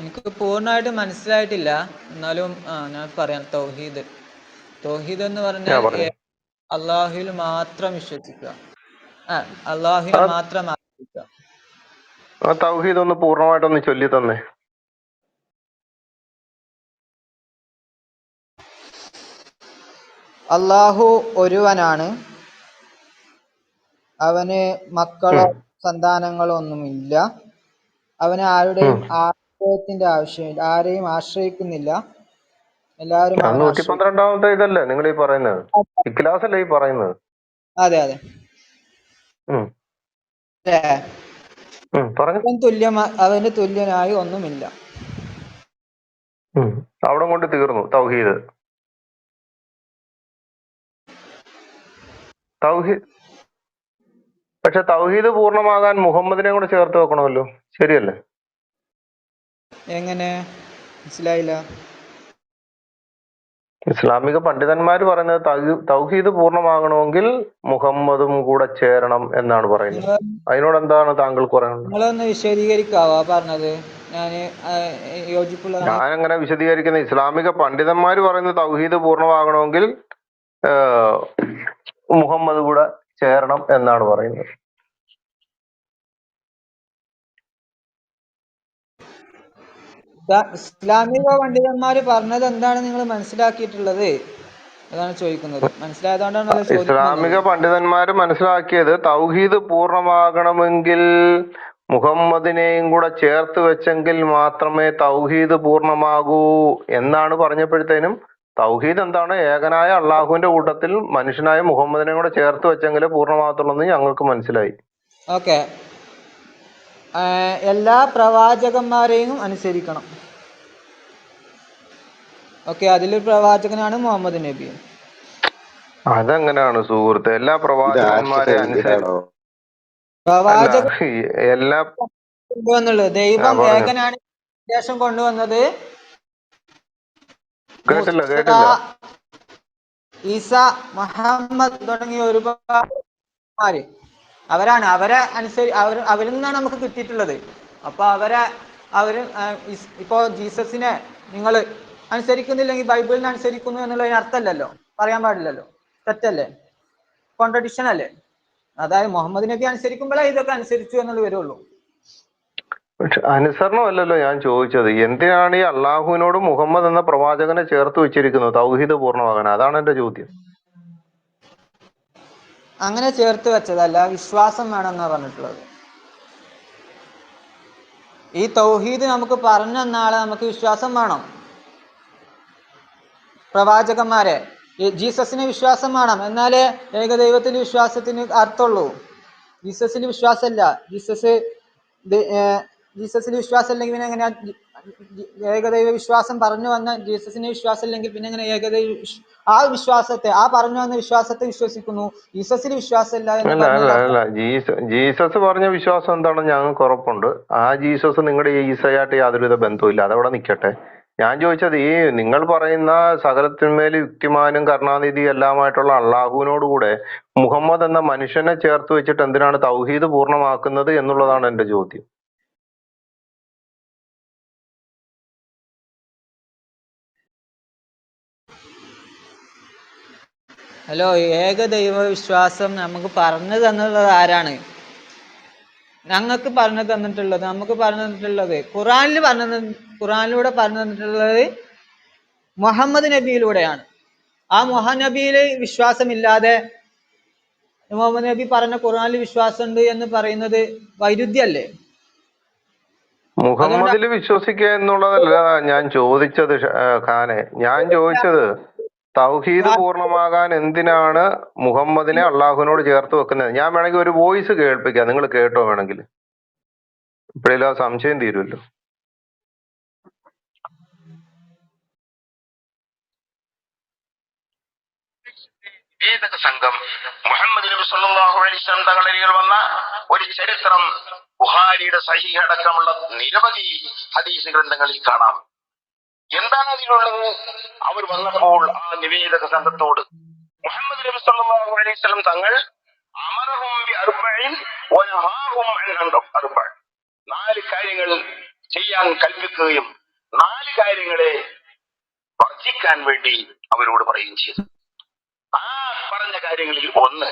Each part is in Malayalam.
എനിക്ക് പൂർണ്ണമായിട്ട് മനസ്സിലായിട്ടില്ല. എന്നാലും ഞാൻ പറയാം. തൗഹീദ് എന്ന് പറഞ്ഞാൽ അള്ളാഹുവിൽ മാത്രം വിശ്വസിക്കുക, അള്ളാഹുവിനെ മാത്രം ആരാധിക്കുക. തൗഹീദ് ഒന്ന് പൂർണ്ണമായിട്ടൊന്ന് ചൊല്ലി തന്നെ. അള്ളാഹു ഒരുവനാണ്, അവന് മക്കളോ സന്താനങ്ങളോ ഒന്നുമില്ല. അവന് ആരുടെയും ആശ്രയത്തിന്റെ ആവശ്യമില്ല, ആരെയും ആശ്രയിക്കുന്നില്ല. എല്ലാവരും അവനെ 112-ാമത്തെ ഇതല്ലേ നിങ്ങൾ ഈ പറയുന്നത്? ഇഖ്ലാസ് അല്ലേ ഈ പറയുന്നത്? അതെ അതെ. അവന് തുല്യനായി ഒന്നുമില്ല. അവിടെ കൊണ്ട് തീർന്നു തൗഹീദ്. പക്ഷെ തൗഹീദ് പൂർണ്ണമാകാൻ മുഹമ്മദിനെ കൂടെ ചേർത്ത് വെക്കണമല്ലോ, ശരിയല്ലേ? എങ്ങനെ? മനസ്സിലായില്ല. ഇസ്ലാമിക പണ്ഡിതന്മാർ പറയുന്നത് തൗഹീദ് പൂർണ്ണമാകണമെങ്കിൽ മുഹമ്മദും കൂടെ ചേരണം എന്നാണ് പറയുന്നത്. അതിനോട് എന്താണ് താങ്കൾക്ക് പറയാനുള്ളത്? നിങ്ങളൊന്ന് വിശദീകരിക്കാവോ പറഞ്ഞത്? ഞാനങ്ങനെ വിശദീകരിക്കുന്ന ഇസ്ലാമിക പണ്ഡിതന്മാർ പറയുന്നത് തൗഹീദ് പൂർണ്ണമാകണമെങ്കിൽ മുഹമ്മദ് കൂടെ ചേരണം എന്നാണ് പറയുന്നത്. ഇസ്ലാമിക പണ്ഡിതന്മാര് പറഞ്ഞത് എന്താണ് നിങ്ങൾ മനസ്സിലാക്കിയിട്ടുള്ളത്? അതാണ് ചോദിക്കുന്നത്. മനസ്സിലായതുകൊണ്ടാണല്ലോ ഇസ്ലാമിക പണ്ഡിതന്മാര് മനസ്സിലാക്കിയത് തൗഹീദ് പൂർണ്ണമാകണമെങ്കിൽ മുഹമ്മദിനെയും കൂടെ ചേർത്ത് വെച്ചെങ്കിൽ മാത്രമേ തൗഹീദ് പൂർണ്ണമാകൂ എന്നാണ് പറഞ്ഞപ്പോഴത്തേനും തൗഹീദ് എന്താണ്? ഏകനായ അള്ളാഹുവിന്റെ കൂട്ടത്തിൽ മനുഷ്യനായ മുഹമ്മദിനെ കൂടെ ചേർത്ത് വെച്ചെങ്കിലേ പൂർണ്ണമാകത്തുള്ളൂ എന്ന് ഞങ്ങൾക്ക് മനസ്സിലായി. ഓക്കെ. എല്ലാ പ്രവാചകന്മാരെയും അനുസരിക്കണം. ഓക്കെ, അതിലൊരു പ്രവാചകനാണ് മുഹമ്മദ് നബി. അതെങ്ങനെയാണ് സുഹൃത്തെ? എല്ലാ പ്രവാചകന്മാരെ അനുസരിച്ച് എല്ലാ കൊണ്ടുവന്നുള്ളത് ദൈവം ഏകനാണ്. ശേഷം കൊണ്ടുവന്നത് കേട്ടില്ല. ഈസ, മുഹമ്മദ് തുടങ്ങിയ ഒരുപാട് അവരാണ്. അവരിൽ നിന്നാണ് നമുക്ക് കിട്ടിയിട്ടുള്ളത്. അപ്പൊ ഇപ്പോ ജീസസിനെ നിങ്ങൾ അനുസരിക്കുന്നില്ലെങ്കിൽ ബൈബിളിനെ അനുസരിക്കുന്നു എന്നുള്ളതിന് അർത്ഥമല്ലല്ലോ, പറയാൻ പാടില്ലല്ലോ. തെറ്റല്ലേ? കോൺട്രഡിക്ഷൻ അല്ലേ? അതായത് മുഹമ്മദ് നബി അനുസരിക്കുമ്പോഴേ ഇതൊക്കെ അനുസരിച്ചു എന്നുള്ളത് വരുള്ളൂ. പക്ഷെ അനുസരണമല്ലല്ലോ ഞാൻ ചോദിച്ചത്. എന്തിനാണ് ഈ അള്ളാഹുവിനോട് മുഹമ്മദ് എന്ന പ്രവാചകനെ ചേർത്ത് വെച്ചിരിക്കുന്നത് തൗഹീദ് പൂർണ്ണമാകാൻ? അതാണ് എന്റെ ചോദ്യം. അങ്ങനെ ചേർത്ത് വെച്ചതല്ല, വിശ്വാസം വേണമെന്നാ പറഞ്ഞിട്ടുള്ളത്. ഈ തൗഹീദ് നമുക്ക് പറഞ്ഞ നാളെ നമുക്ക് വിശ്വാസം വേണം. പ്രവാചകന്മാരെ, ജീസസിന് വിശ്വാസം വേണം, എന്നാലേ ഏകദൈവത്തിൽ വിശ്വാസത്തിന് അർത്ഥമുള്ളൂ. ജീസസിന് വിശ്വാസമല്ല, ജീസസിന് വിശ്വാസം ഇല്ലെങ്കിൽ പിന്നെ എങ്ങനെയാ ഏകദൈവ വിശ്വാസം പറഞ്ഞു വന്ന ജീസസിന് വിശ്വാസം ഇല്ലെങ്കിൽ പിന്നെ എങ്ങനെ ഏകദൈവ ആ പറഞ്ഞു വന്ന വിശ്വാസത്തെ വിശ്വസിക്കുന്നു? ജീസസിന് വിശ്വാസമില്ല അല്ല, ജീസസ് പറഞ്ഞ വിശ്വാസം എന്താണെന്ന് ഞങ്ങൾക്ക് ഉറപ്പുണ്ട്. ആ ജീസസ് നിങ്ങളുടെ ഈസയായിട്ട് യാതൊരുവിധ ബന്ധവുമില്ല, അതവിടെ നിൽക്കട്ടെ. ഞാൻ ചോദിച്ചത് ഈ നിങ്ങൾ പറയുന്ന സകലത്തിന്മേൽ യുക്തിമാനും കരുണാനിധി എല്ലാമായിട്ടുള്ള അള്ളാഹുവിനോടുകൂടെ മുഹമ്മദ് എന്ന മനുഷ്യനെ ചേർത്ത് വെച്ചിട്ട് എന്തിനാണ് തൗഹീദ് പൂർണ്ണമാക്കുന്നത് എന്നുള്ളതാണ് എന്റെ ചോദ്യം. ഹലോ, ഏകദൈവ വിശ്വാസം നമുക്ക് പറഞ്ഞു തന്നുള്ളത് ആരാണ്? ഞങ്ങൾക്ക് പറഞ്ഞു തന്നിട്ടുള്ളത്, നമുക്ക് പറഞ്ഞു തന്നിട്ടുള്ളത് ഖുറാനിലൂടെ പറഞ്ഞു തന്നിട്ടുള്ളത് മുഹമ്മദ് നബിയിലൂടെയാണ്. ആ മുഹമ്മദ് നബിയിൽ വിശ്വാസമില്ലാതെ മുഹമ്മദ് നബി പറഞ്ഞ ഖുറാനിൽ വിശ്വാസമുണ്ട് എന്ന് പറയുന്നത് വൈരുദ്ധ്യല്ലേ? മുഹമ്മദിൽ വിശ്വസിക്കുക എന്നുള്ളതല്ല ഞാൻ ചോദിച്ചത് ഖാനെ. ഞാൻ ചോദിച്ചത് തൗഹീദ് പൂർണ്ണമാകാൻ എന്തിനാണ് മുഹമ്മദിനെ അള്ളാഹുവിനോട് ചേർത്ത് വെക്കുന്നത്? ഞാൻ വേണമെങ്കിൽ ഒരു വോയിസ് കേൾപ്പിക്കാം, നിങ്ങൾ കേട്ടോ വേണമെങ്കിൽ. ഇപ്പോഴേലും ആ സംശയം തീരുമല്ലോ. വേദക സംഘം മുഹമ്മദ് നബി സല്ലല്ലാഹു അലൈഹി വസല്ലം തങ്ങളരികിൽ വന്ന ഒരു ചരിത്രം ബുഖാരിയുടെ സഹീഹ് അടക്കമുള്ള നിരവധി ഹദീസ് ഗ്രന്ഥങ്ങളിൽ കാണാം. എന്താണ് അതിലുള്ളത്? അവർ വന്നപ്പോൾ ആ നിവേദക സംഘത്തോട് മുഹമ്മദ് നബി സല്ലല്ലാഹു അലൈഹി വസല്ലം തങ്ങൾ അമറഹും ബി അർബഇൻ വനഹാഹും അൻ അർബഅ, 4 കാര്യങ്ങൾ ചെയ്യാൻ കൽപ്പിക്കുകയും 4 കാര്യങ്ങളെ വർജിക്കാൻ വേണ്ടി അവരോട് പറയുകയും ചെയ്തു. ആ പറഞ്ഞ കാര്യങ്ങളിൽ ഒന്ന്,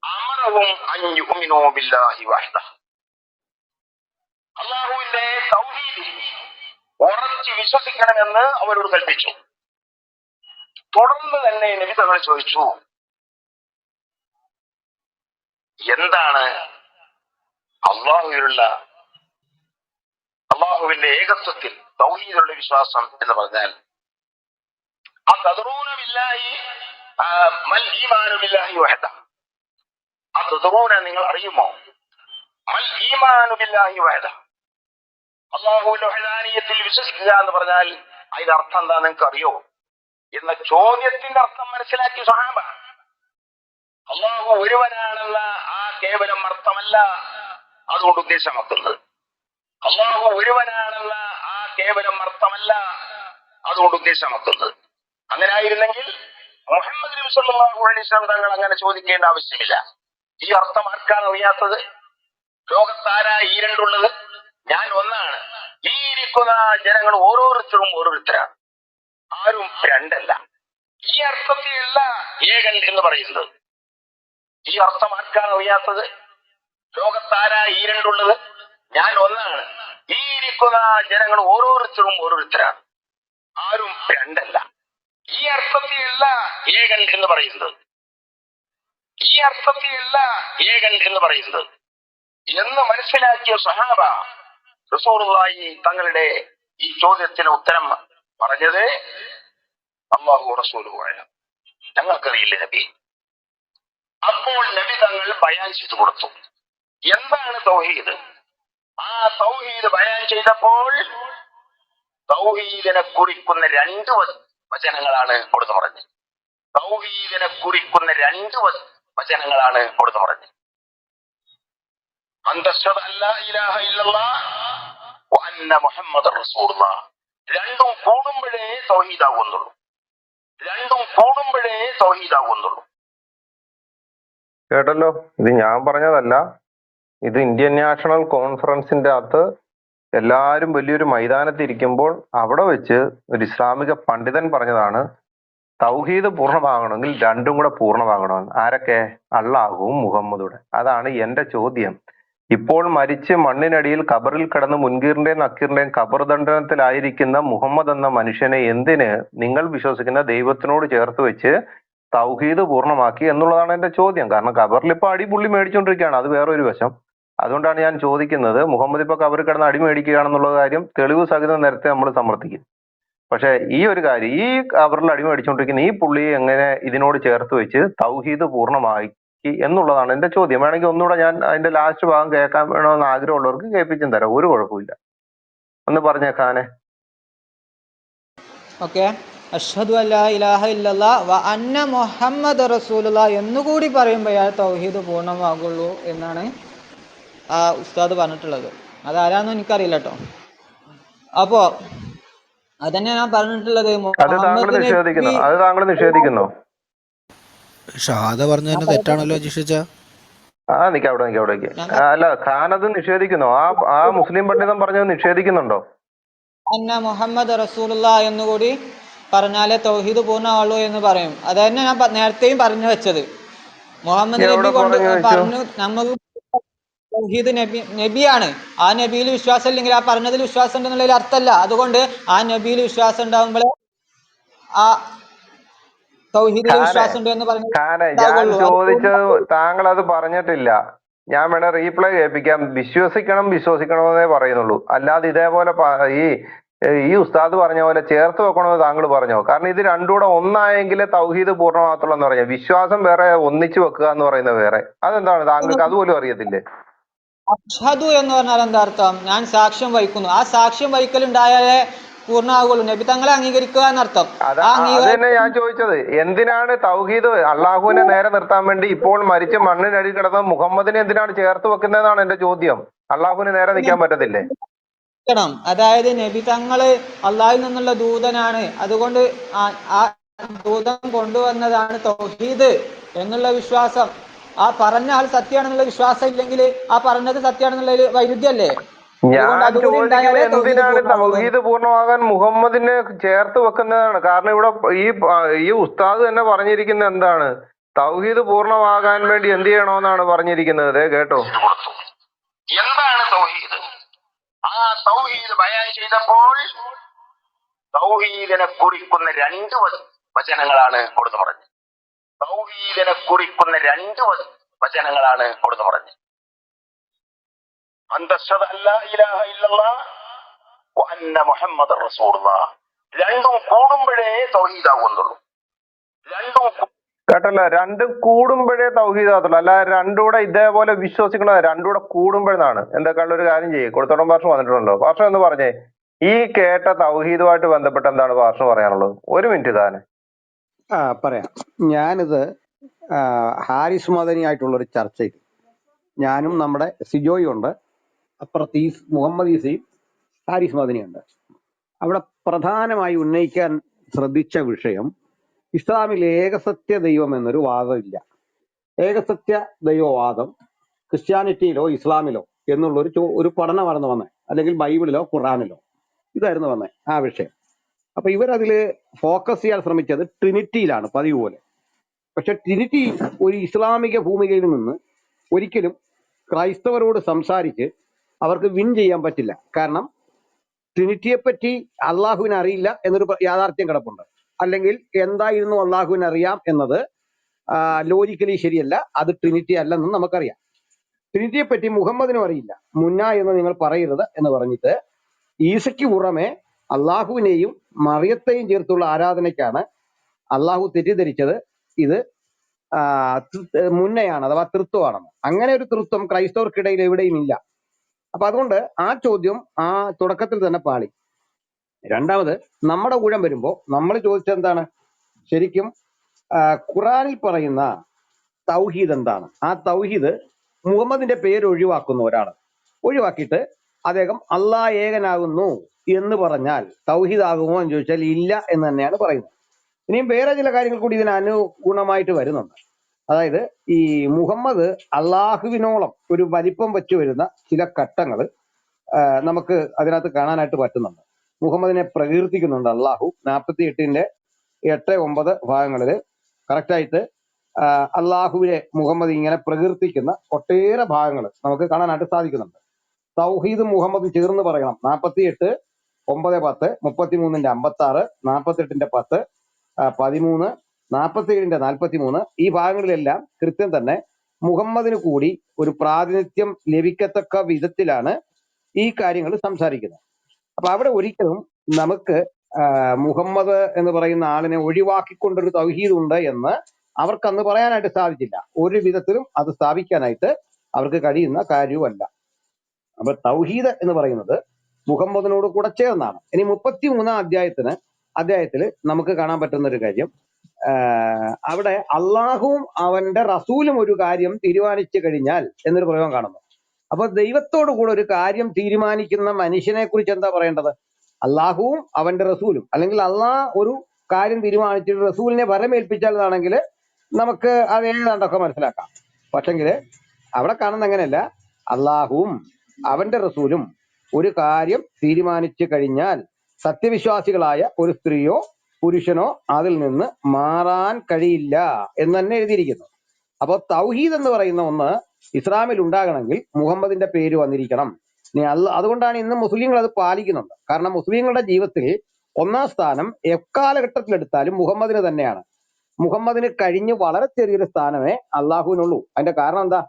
അമറഹും അൻ യുഅ്മിനൂ ബില്ലാഹി വഹ്ദ, അല്ലാഹുവിന്റെ തൗഹീദിൽ ഉറച്ചു വിശ്വസിക്കണമെന്ന് അവരോട് കൽപ്പിച്ചു. തുടർന്ന് തന്നെ നബി തങ്ങൾ ചോദിച്ചു, എന്താണ് അള്ളാഹുവിന്റെ ഏകത്വത്തിൽ തൗഹീദിലുള്ള വിശ്വാസം എന്ന് പറഞ്ഞാൽ? അതദറൂന ബില്ലാഹി മൽ ഈമാനു ബില്ലാഹി വഹദ, അതദറൂന നിങ്ങൾ അറിയുമോ? മൽ ഈമാനു ബില്ലാഹി വഹദ, അള്ളാഹുവിന്റെ വഹദാനിയത്തിൽ വിശ്വസിക്കുക എന്ന് പറഞ്ഞാൽ അതിന്റെ അർത്ഥം എന്താ നിങ്ങൾക്ക് അറിയോ എന്ന ചോദ്യത്തിന്റെ അർത്ഥം മനസ്സിലാക്കി സ്വഹാബ. അള്ളാഹു ഒരുവനാണെന്ന ആ കേവലം അർത്ഥമല്ല അതുകൊണ്ട് ഉദ്ദേശമാക്കുന്നത്. അള്ളാഹു ഒരുവനാണെന്ന ആ കേവലം അർത്ഥമല്ല അതുകൊണ്ട് ഉദ്ദേശമാക്കുന്നത്. അങ്ങനെ ആയിരുന്നെങ്കിൽ മുഹമ്മദ് നബി സല്ലല്ലാഹു അലൈഹി വസല്ലം തങ്ങൾ അങ്ങനെ ചോദിക്കേണ്ട ആവശ്യമില്ല. ഈ അർത്ഥം ആർക്കാണ് അറിയാത്തത്? ലോകത്താരാ ഈ രണ്ടുള്ളത്? ഞാൻ ഒന്നാണ്. ഈ ഇരിക്കുന്ന ജനങ്ങൾ ഓരോരുത്തരും ഓരോരുത്തരാണ്, ആരും രണ്ടല്ല. ഈ അർത്ഥത്തിലല്ല ഏകൻ എന്ന് പറയുന്നത്. ഈ അർത്ഥം ആർക്കാണ് അറിയാത്തത്? ലോകത്താരാ ഈ രണ്ടുള്ളത്? ഞാൻ ഒന്നാണ്. ഈ ഇരിക്കുന്ന ജനങ്ങൾ ഓരോരുത്തരും ഓരോരുത്തരാണ്, ആരും രണ്ടല്ല. ഈ അർത്ഥത്തിലല്ല ഏകൻ എന്ന് പറയുന്നത്. ഈ അർത്ഥത്തിലല്ല ഏകൻ എന്ന് പറയുന്നത് എന്ന് മനസ്സിലാക്കിയ സഹാബ റസൂലുള്ളാഹി തങ്ങളുടെ ഈ ചോദ്യത്തിന് ഉത്തരം പറഞ്ഞത്, അല്ലാഹു റസൂലുഹു അഅലം, ഞങ്ങൾക്കറിയില്ല നബി. അപ്പോൾ നബി തങ്ങൾ ബയാൻ ചെയ്തു കൊടുത്തു എന്താണ് തൗഹീദ്. ആ തൗഹീദ് ബയാൻ ചെയ്തപ്പോൾ തൗഹീദിനെ കുറിക്കുന്ന 2 വചനങ്ങളാണ് കൊടുത്തു പറഞ്ഞത്. തൗഹീദിനെ കുറിക്കുന്ന 2 വചനങ്ങളാണ് കൊടുത്തു പറഞ്ഞത്. അൻതശ്ഹദ അല്ലാ ഇലാഹ ഇല്ലല്ലാഹ് വ അന്ന മുഹമ്മദർ റസൂലുള്ളാഹ്. രണ്ടും കൂടുമ്പോഴേ തൗഹീദാകുന്നുള്ളൂ. രണ്ടും കൂടുമ്പോഴേ തൗഹീദാകുന്നുള്ളൂ. കേട്ടല്ലോ, ഇത് ഞാൻ പറഞ്ഞതല്ല. ഇത് ഇന്ത്യൻ നാഷണൽ കോൺഫറൻസിന്റെ അകത്ത് എല്ലാവരും വലിയൊരു മൈതാനത്തിരിക്കുമ്പോൾ അവിടെ വെച്ച് ഒരു ഇസ്ലാമിക പണ്ഡിതൻ പറഞ്ഞതാണ്, തൗഹീദ് പൂർണ്ണമാകണമെങ്കിൽ രണ്ടും കൂടെ പൂർണ്ണമാകണമെന്ന്. ആരൊക്കെ? അള്ളാഹുവും മുഹമ്മദൂടെ. അതാണ് എന്റെ ചോദ്യം. ഇപ്പോൾ മരിച്ച് മണ്ണിനടിയിൽ ഖബറിൽ കിടന്ന് മുൻകീറിന്റെയും നക്കീറിന്റെയും ഖബർ ദണ്ഡനത്തിലായിരിക്കുന്ന മുഹമ്മദ് എന്ന മനുഷ്യനെ എന്തിന് നിങ്ങൾ വിശ്വസിക്കുന്ന ദൈവത്തിനോട് ചേർത്ത് വെച്ച് തൗഹീദ് പൂർണ്ണമാക്കി എന്നുള്ളതാണ് എന്റെ ചോദ്യം. കാരണം ഖബറിൽ ഇപ്പൊ അടിപുള്ളി മേടിച്ചുകൊണ്ടിരിക്കുകയാണ്, അത് വേറൊരു വശം. അതുകൊണ്ടാണ് ഞാൻ ചോദിക്കുന്നത്, മുഹമ്മദ് ഇപ്പൊ ഖബറിൽ കിടന്ന് അടി മേടിക്കുകയാണെന്നുള്ള കാര്യം തെളിവ് സഹിതം നേരത്തെ നമ്മൾ സമർത്ഥിക്കും. പക്ഷെ ഈ ഒരു കാര്യം, ഈ ഖബറിൽ അടി മേടിച്ചുകൊണ്ടിരിക്കുന്ന ഈ പുള്ളിയെ എങ്ങനെ ഇതിനോട് ചേർത്ത് വെച്ച് തൗഹീദ് പൂർണ്ണമാക്കി എന്നുള്ളതാണ് എന്റെ ചോദ്യം. വേണമെങ്കിൽ ഒന്നുകൂടെ ഞാൻ അതിന്റെ ലാസ്റ്റ് ഭാഗം കേൾക്കാൻ വേണമെന്ന് ആഗ്രഹമുള്ളവർക്ക് കേൾപ്പിച്ചും തരാം, ഒരു കുഴപ്പമില്ല. ഒന്ന് പറഞ്ഞേക്കാനെ. ഓക്കെ, അഷ്ഹദു അല്ലാ ഇലാഹ ഇല്ലല്ലാഹ് വ അന്ന മുഹമ്മദ് റസൂലുള്ളാഹ് എന്നുകൂടി പറയുമ്പോൾ അയാൾ തൗഹീദ് പൂർണ്ണമാകുള്ളൂ എന്നാണ് ആ ഉസ്താദ് പറഞ്ഞിട്ടുള്ളത്. അതാരാന്നും എനിക്കറിയില്ല കേട്ടോ. അപ്പോ അതന്നെ ഞാൻ പറഞ്ഞിട്ടുള്ളത്, അത് താങ്കൾ മുഹമ്മദ് നിഷേധിക്കുന്നു, നബി. അത് താങ്കൾ നിഷേധിക്കുന്നു. ഷഹാദ പറഞ്ഞു തന്നെ തെറ്റാണല്ലോ ജിഷിച്ച. നിക്ക അവിടെ നിൽക്കുക. അല്ല, ഖാനത് നിഷേധിക്കുന്നു. ആ മുസ്ലിം പണ്ഡിതൻ പറഞ്ഞത് നിഷേധിക്കുന്നുണ്ടോ? അന്ന മുഹമ്മദ് റസൂലുള്ളാഹ് എന്നുകൂടി പറഞ്ഞാലേ തൗഹീദ് പൂർണ്ണമാവുള്ളൂ എന്ന് പറയും. അത് തന്നെ ഞാൻ നേരത്തെയും പറഞ്ഞു വെച്ചത്. മുഹമ്മദ് നബി പറഞ്ഞു നമുക്ക് തൗഹീദ് നബിയാണ്. ആ നബിയിൽ വിശ്വാസം ഇല്ലെങ്കിൽ ആ പറഞ്ഞതിൽ വിശ്വാസം ഉണ്ടെന്നുള്ളതിൽ അർത്ഥമല്ല. അതുകൊണ്ട് ആ നബിയിൽ വിശ്വാസം ഉണ്ടാകുമ്പോഴേ ആ തൗഹീദിൽ വിശ്വാസം ഉണ്ട് എന്ന് പറഞ്ഞു. ഞാൻ ചോദിച്ചത് താങ്കൾ അത് പറഞ്ഞിട്ടില്ല. ഞാൻ വേണേ റീപ്ലൈ കേൾപ്പിക്കാം. വിശ്വസിക്കണമെന്നേ പറയുന്നുള്ളൂ. അല്ലാതെ ഇതേപോലെ ഈ ഉസ്താദ് പറഞ്ഞ പോലെ ചേർത്ത് വെക്കണമെന്ന് താങ്കൾ പറഞ്ഞോ? കാരണം ഇത് രണ്ടും കൂടെ ഒന്നായെങ്കിലേ തൗഹീദ് പൂർണ്ണമാകത്തുള്ളൂ എന്ന് പറയാം. വിശ്വാസം വേറെ, ഒന്നിച്ചു വെക്കുക എന്ന് പറയുന്നത് വേറെ. അതെന്താണ് താങ്കൾക്ക് അതുപോലും അറിയത്തില്ലേ? അഷ്ഹദു എന്ന് പറഞ്ഞാൽ എന്താ അർത്ഥം? ഞാൻ സാക്ഷ്യം വഹിക്കുന്നു. ആ സാക്ഷ്യം വഹിക്കലുണ്ടായാലേ പൂർണ്ണമാകുള്ളൂ. നബി തങ്ങളെ അംഗീകരിക്കുക എന്നർത്ഥം. അത് തന്നെ ഞാൻ ചോദിച്ചത്. എന്തിനാണ് തൗഹീദ് അള്ളാഹുവിനെ നേരെ നിർത്താൻ വേണ്ടി ഇപ്പോൾ മരിച്ച് മണ്ണിനടി കിടന്ന മുഹമ്മദിനെ എന്തിനാണ് ചേർത്ത് വെക്കുന്നതെന്നാണ് എന്റെ ചോദ്യം. അള്ളാഹുവിന് നേരെ നിൽക്കാൻ പറ്റത്തില്ലേ? അതായത് നബി തങ്ങള് അള്ളാഹിൽ നിന്നുള്ള ദൂതനാണ്. അതുകൊണ്ട് ആ ദൂതൻ കൊണ്ടുവന്നതാണ് തൗഹീദ് എന്നുള്ള വിശ്വാസം. ആ പറഞ്ഞ ആൾ സത്യമാണെന്നുള്ള വിശ്വാസം ഇല്ലെങ്കിൽ ആ പറഞ്ഞത് സത്യമാണെന്നുള്ള വൈരുദ്ധ്യല്ലേ? അതുകൊണ്ട് ഞാൻ അതുകൂടി ചോദിക്കുന്നത് ഉണ്ടായാലേ തൗഹീദ് എന്തിനാണ് പൂർണ്ണമാവുള്ളൂ എന്ന്. തൗഹീദ് പൂർണ്ണമാകാൻ മുഹമ്മദിനെ ചേർത്ത് വെക്കുന്നതാണ്. കാരണം ഇവിടെ ഈ ഉസ്താദ് തന്നെ പറഞ്ഞിരിക്കുന്നത് എന്താണ്? തൗഹീദ് പൂർണ്ണമാകാൻ വേണ്ടി എന്ത് ചെയ്യണമെന്നാണ് പറഞ്ഞിരിക്കുന്നത്. ദേ കേട്ടോ. ഇത് കൊടുത്തു. എന്താണ് തൗഹീദ്? ആ തൗഹീദ് ബയാൻ ചെയ്തപ്പോൾ തൗഹീദിനെ കുറിക്കുന്ന രണ്ട് വചനങ്ങളാണ് കൊടുത്തു പറഞ്ഞത്. തൗഹീദിനെ കുറിക്കുന്ന രണ്ട് വചനങ്ങളാണ് കൊടുത്തു പറഞ്ഞത്. അന്തശ്ഹദ അല്ലാ ഇലാഹ ഇല്ലല്ലാഹ് വ അന്ന മുഹമ്മദർ റസൂലുള്ളാഹ്. രണ്ടും കൂടുമ്പോഴേ തൗഹീദ് ആകുന്നുള്ളൂ. രണ്ടും കേട്ടല്ല, രണ്ടും കൂടുമ്പോഴേ തൗഹീദാത്തുള്ളൂ. അല്ല രണ്ടുകൂടെ ഇതേപോലെ വിശ്വസിക്കണത് രണ്ടുകൂടെ കൂടുമ്പോഴാണ്. എന്തൊക്കെയുള്ള ഒരു കാര്യം ചെയ്യും. കൊടുത്തോടം ഭാഷ വന്നിട്ടുണ്ടോ? ഭാഷ എന്ന് പറഞ്ഞേ, ഈ കേട്ട തൗഹീദുമായിട്ട് ബന്ധപ്പെട്ട് എന്താണ് ഭാഷ പറയാനുള്ളത്? ഒരു മിനിറ്റ് താനെ. പറയാം. ഞാനിത് ഹാരിസ് മദനിയായിട്ടുള്ളൊരു ചർച്ചയിൽ ഞാനും നമ്മുടെ സിജോയും ഉണ്ട്, അപ്പുറത്ത് മുഹമ്മദ് ഈസയും ഹാരിസ് മദനിയുണ്ട്. അവിടെ പ്രധാനമായി ഉന്നയിക്കാൻ ശ്രദ്ധിച്ച വിഷയം, ഇസ്ലാമിൽ ഏകസത്യ ദൈവം എന്നൊരു വാദമില്ല. ഏകസത്യ ദൈവവാദം ക്രിസ്ത്യാനിറ്റിയിലോ ഇസ്ലാമിലോ എന്നുള്ളൊരു ഒരു പഠനമായിരുന്നു വന്നത്, അല്ലെങ്കിൽ ബൈബിളിലോ ഖുറാനിലോ ഇതായിരുന്നു വന്നത് ആ വിഷയം. അപ്പൊ ഇവരതിൽ ഫോക്കസ് ചെയ്യാൻ ശ്രമിച്ചത് ട്രിനിറ്റിയിലാണ് പതിവ് പോലെ. പക്ഷെ ട്രിനിറ്റി ഒരു ഇസ്ലാമിക ഭൂമികയിൽ നിന്ന് ഒരിക്കലും ക്രൈസ്തവരോട് സംസാരിച്ച് അവർക്ക് വിൻ ചെയ്യാൻ പറ്റില്ല. കാരണം ട്രിനിറ്റിയെ പറ്റി അള്ളാഹുവിന് അറിയില്ല എന്നൊരു യാഥാർത്ഥ്യം കിടപ്പുണ്ട്. അല്ലെങ്കിൽ എന്തായിരുന്നു അള്ളാഹുവിന് അറിയാം എന്നത് ലോജിക്കലി ശരിയല്ല, അത് ട്രിനിറ്റി അല്ലെന്നും നമുക്കറിയാം. ട്രിനിറ്റിയെ പറ്റി മുഹമ്മദിനും അറിയില്ല. മുന്ന എന്ന് നിങ്ങൾ പറയരുത് എന്ന് പറഞ്ഞിട്ട് ഈസയ്ക്ക് പുറമെ അള്ളാഹുവിനെയും മറിയത്തെയും ചേർത്തുള്ള ആരാധനയ്ക്കാണ് അള്ളാഹു തെറ്റിദ്ധരിച്ചത് ഇത് മുന്നയാണ്, അഥവാ തൃത്വമാണെന്ന്. അങ്ങനെ ഒരു തൃത്വം ക്രൈസ്തവർക്കിടയിൽ എവിടെയും ഇല്ല. അപ്പൊ അതുകൊണ്ട് ആ ചോദ്യം ആ തുടക്കത്തിൽ തന്നെ പാളി. രണ്ടാമത് നമ്മുടെ ഊഴം വരുമ്പോ നമ്മൾ ചോദിച്ചത് എന്താണ്? ശരിക്കും ഖുറാനിൽ പറയുന്ന തൗഹീദ് എന്താണ്? ആ തൗഹീദ് മുഹമ്മദിന്റെ പേര് ഒഴിവാക്കുന്ന ഒരാൾ ഒഴിവാക്കിയിട്ട് അദ്ദേഹം അള്ളാഹ് ഏകനാകുന്നു എന്ന് പറഞ്ഞാൽ തൗഹീദ് ആകുമോ എന്ന് ചോദിച്ചാൽ ഇല്ല എന്ന് തന്നെയാണ് പറയുന്നത്. ഇനിയും വേറെ ചില കാര്യങ്ങൾ കൂടി ഇതിന് അനുഗുണമായിട്ട് വരുന്നുണ്ട്. അതായത് ഈ മുഹമ്മദ് അള്ളാഹുവിനോളം ഒരു വലിപ്പം വെച്ച് വരുന്ന ചില ഘട്ടങ്ങൾ നമുക്ക് അതിനകത്ത് കാണാനായിട്ട് പറ്റുന്നുണ്ട്. മുഹമ്മദിനെ പ്രകീർത്തിക്കുന്നുണ്ട് അള്ളാഹു 48-8-9 ഭാഗങ്ങളിൽ കറക്റ്റായിട്ട് അള്ളാഹുവിനെ മുഹമ്മദ് ഇങ്ങനെ പ്രകീർത്തിക്കുന്ന ഒട്ടേറെ ഭാഗങ്ങൾ നമുക്ക് കാണാനായിട്ട് സാധിക്കുന്നുണ്ട്. തൗഹീദ് മുഹമ്മദ് ചേർന്ന് പറയണം 48:9-10, 33-56, 48-10, 13, 47-43 ഈ ഭാഗങ്ങളിലെല്ലാം കൃത്യം തന്നെ മുഹമ്മദിന് കൂടി ഒരു പ്രാതിനിധ്യം ലഭിക്കത്തക്ക വിധത്തിലാണ് ഈ കാര്യങ്ങൾ സംസാരിക്കുന്നത്. അപ്പൊ അവിടെ ഒരിക്കലും നമുക്ക് മുഹമ്മദ് എന്ന് പറയുന്ന ആളിനെ ഒഴിവാക്കിക്കൊണ്ടൊരു തൗഹീദ് ഉണ്ട് എന്ന് അവർക്ക് അന്ന് പറയാനായിട്ട് സാധിച്ചില്ല. ഒരു വിധത്തിലും അത് സ്ഥാപിക്കാനായിട്ട് അവർക്ക് കഴിയുന്ന കാര്യവുമല്ല. അപ്പൊ തൗഹീദ് എന്ന് പറയുന്നത് മുഹമ്മദിനോട് കൂടെ ചേർന്നാണ്. ഇനി 33-ാം അധ്യായത്തിൽ നമുക്ക് കാണാൻ പറ്റുന്ന ഒരു കാര്യം, അവിടെ അള്ളാഹുവും അവന്റെ റസൂലും ഒരു കാര്യം തീരുമാനിച്ചു കഴിഞ്ഞാൽ എന്നൊരു പ്രയോഗം കാണുന്നു. അപ്പൊ ദൈവത്തോടു കൂടെ ഒരു കാര്യം തീരുമാനിക്കുന്ന മനുഷ്യനെ കുറിച്ച് എന്താ പറയേണ്ടത്? അള്ളാഹുവും അവന്റെ റസൂലും. അല്ലെങ്കിൽ അള്ളാഹ് ഒരു കാര്യം തീരുമാനിച്ചിട്ട് റസൂലിനെ വരമേൽപ്പിച്ചാലാണെങ്കിൽ നമുക്ക് അത് ഏതാണ്ടൊക്കെ മനസ്സിലാക്കാം. പക്ഷെങ്കിൽ അവിടെ കാണുന്ന അങ്ങനെയല്ല. അള്ളാഹുവും അവന്റെ റസൂലും ഒരു കാര്യം തീരുമാനിച്ചു കഴിഞ്ഞാൽ സത്യവിശ്വാസികളായ ഒരു സ്ത്രീയോ പുരുഷനോ അതിൽ നിന്ന് മാറാൻ കഴിയില്ല എന്ന് തന്നെ എഴുതിയിരിക്കുന്നു. അപ്പോൾ തൗഹീദ് എന്ന് പറയുന്ന ഒന്ന് ഇസ്ലാമിൽ ഉണ്ടാകണമെങ്കിൽ മുഹമ്മദിന്റെ പേര് വന്നിരിക്കണം. ഇനി അതുകൊണ്ടാണ് ഇന്ന് മുസ്ലിങ്ങൾ അത് പാലിക്കുന്നുണ്ട്. കാരണം മുസ്ലിങ്ങളുടെ ജീവിതത്തിൽ ഒന്നാം സ്ഥാനം എക്കാലഘട്ടത്തിലെടുത്താലും മുഹമ്മദിന് തന്നെയാണ്. മുഹമ്മദിന് കഴിഞ്ഞ് വളരെ ചെറിയൊരു സ്ഥാനമേ അള്ളാഹുവിനുള്ളൂ. അതിന്റെ കാരണം എന്താ?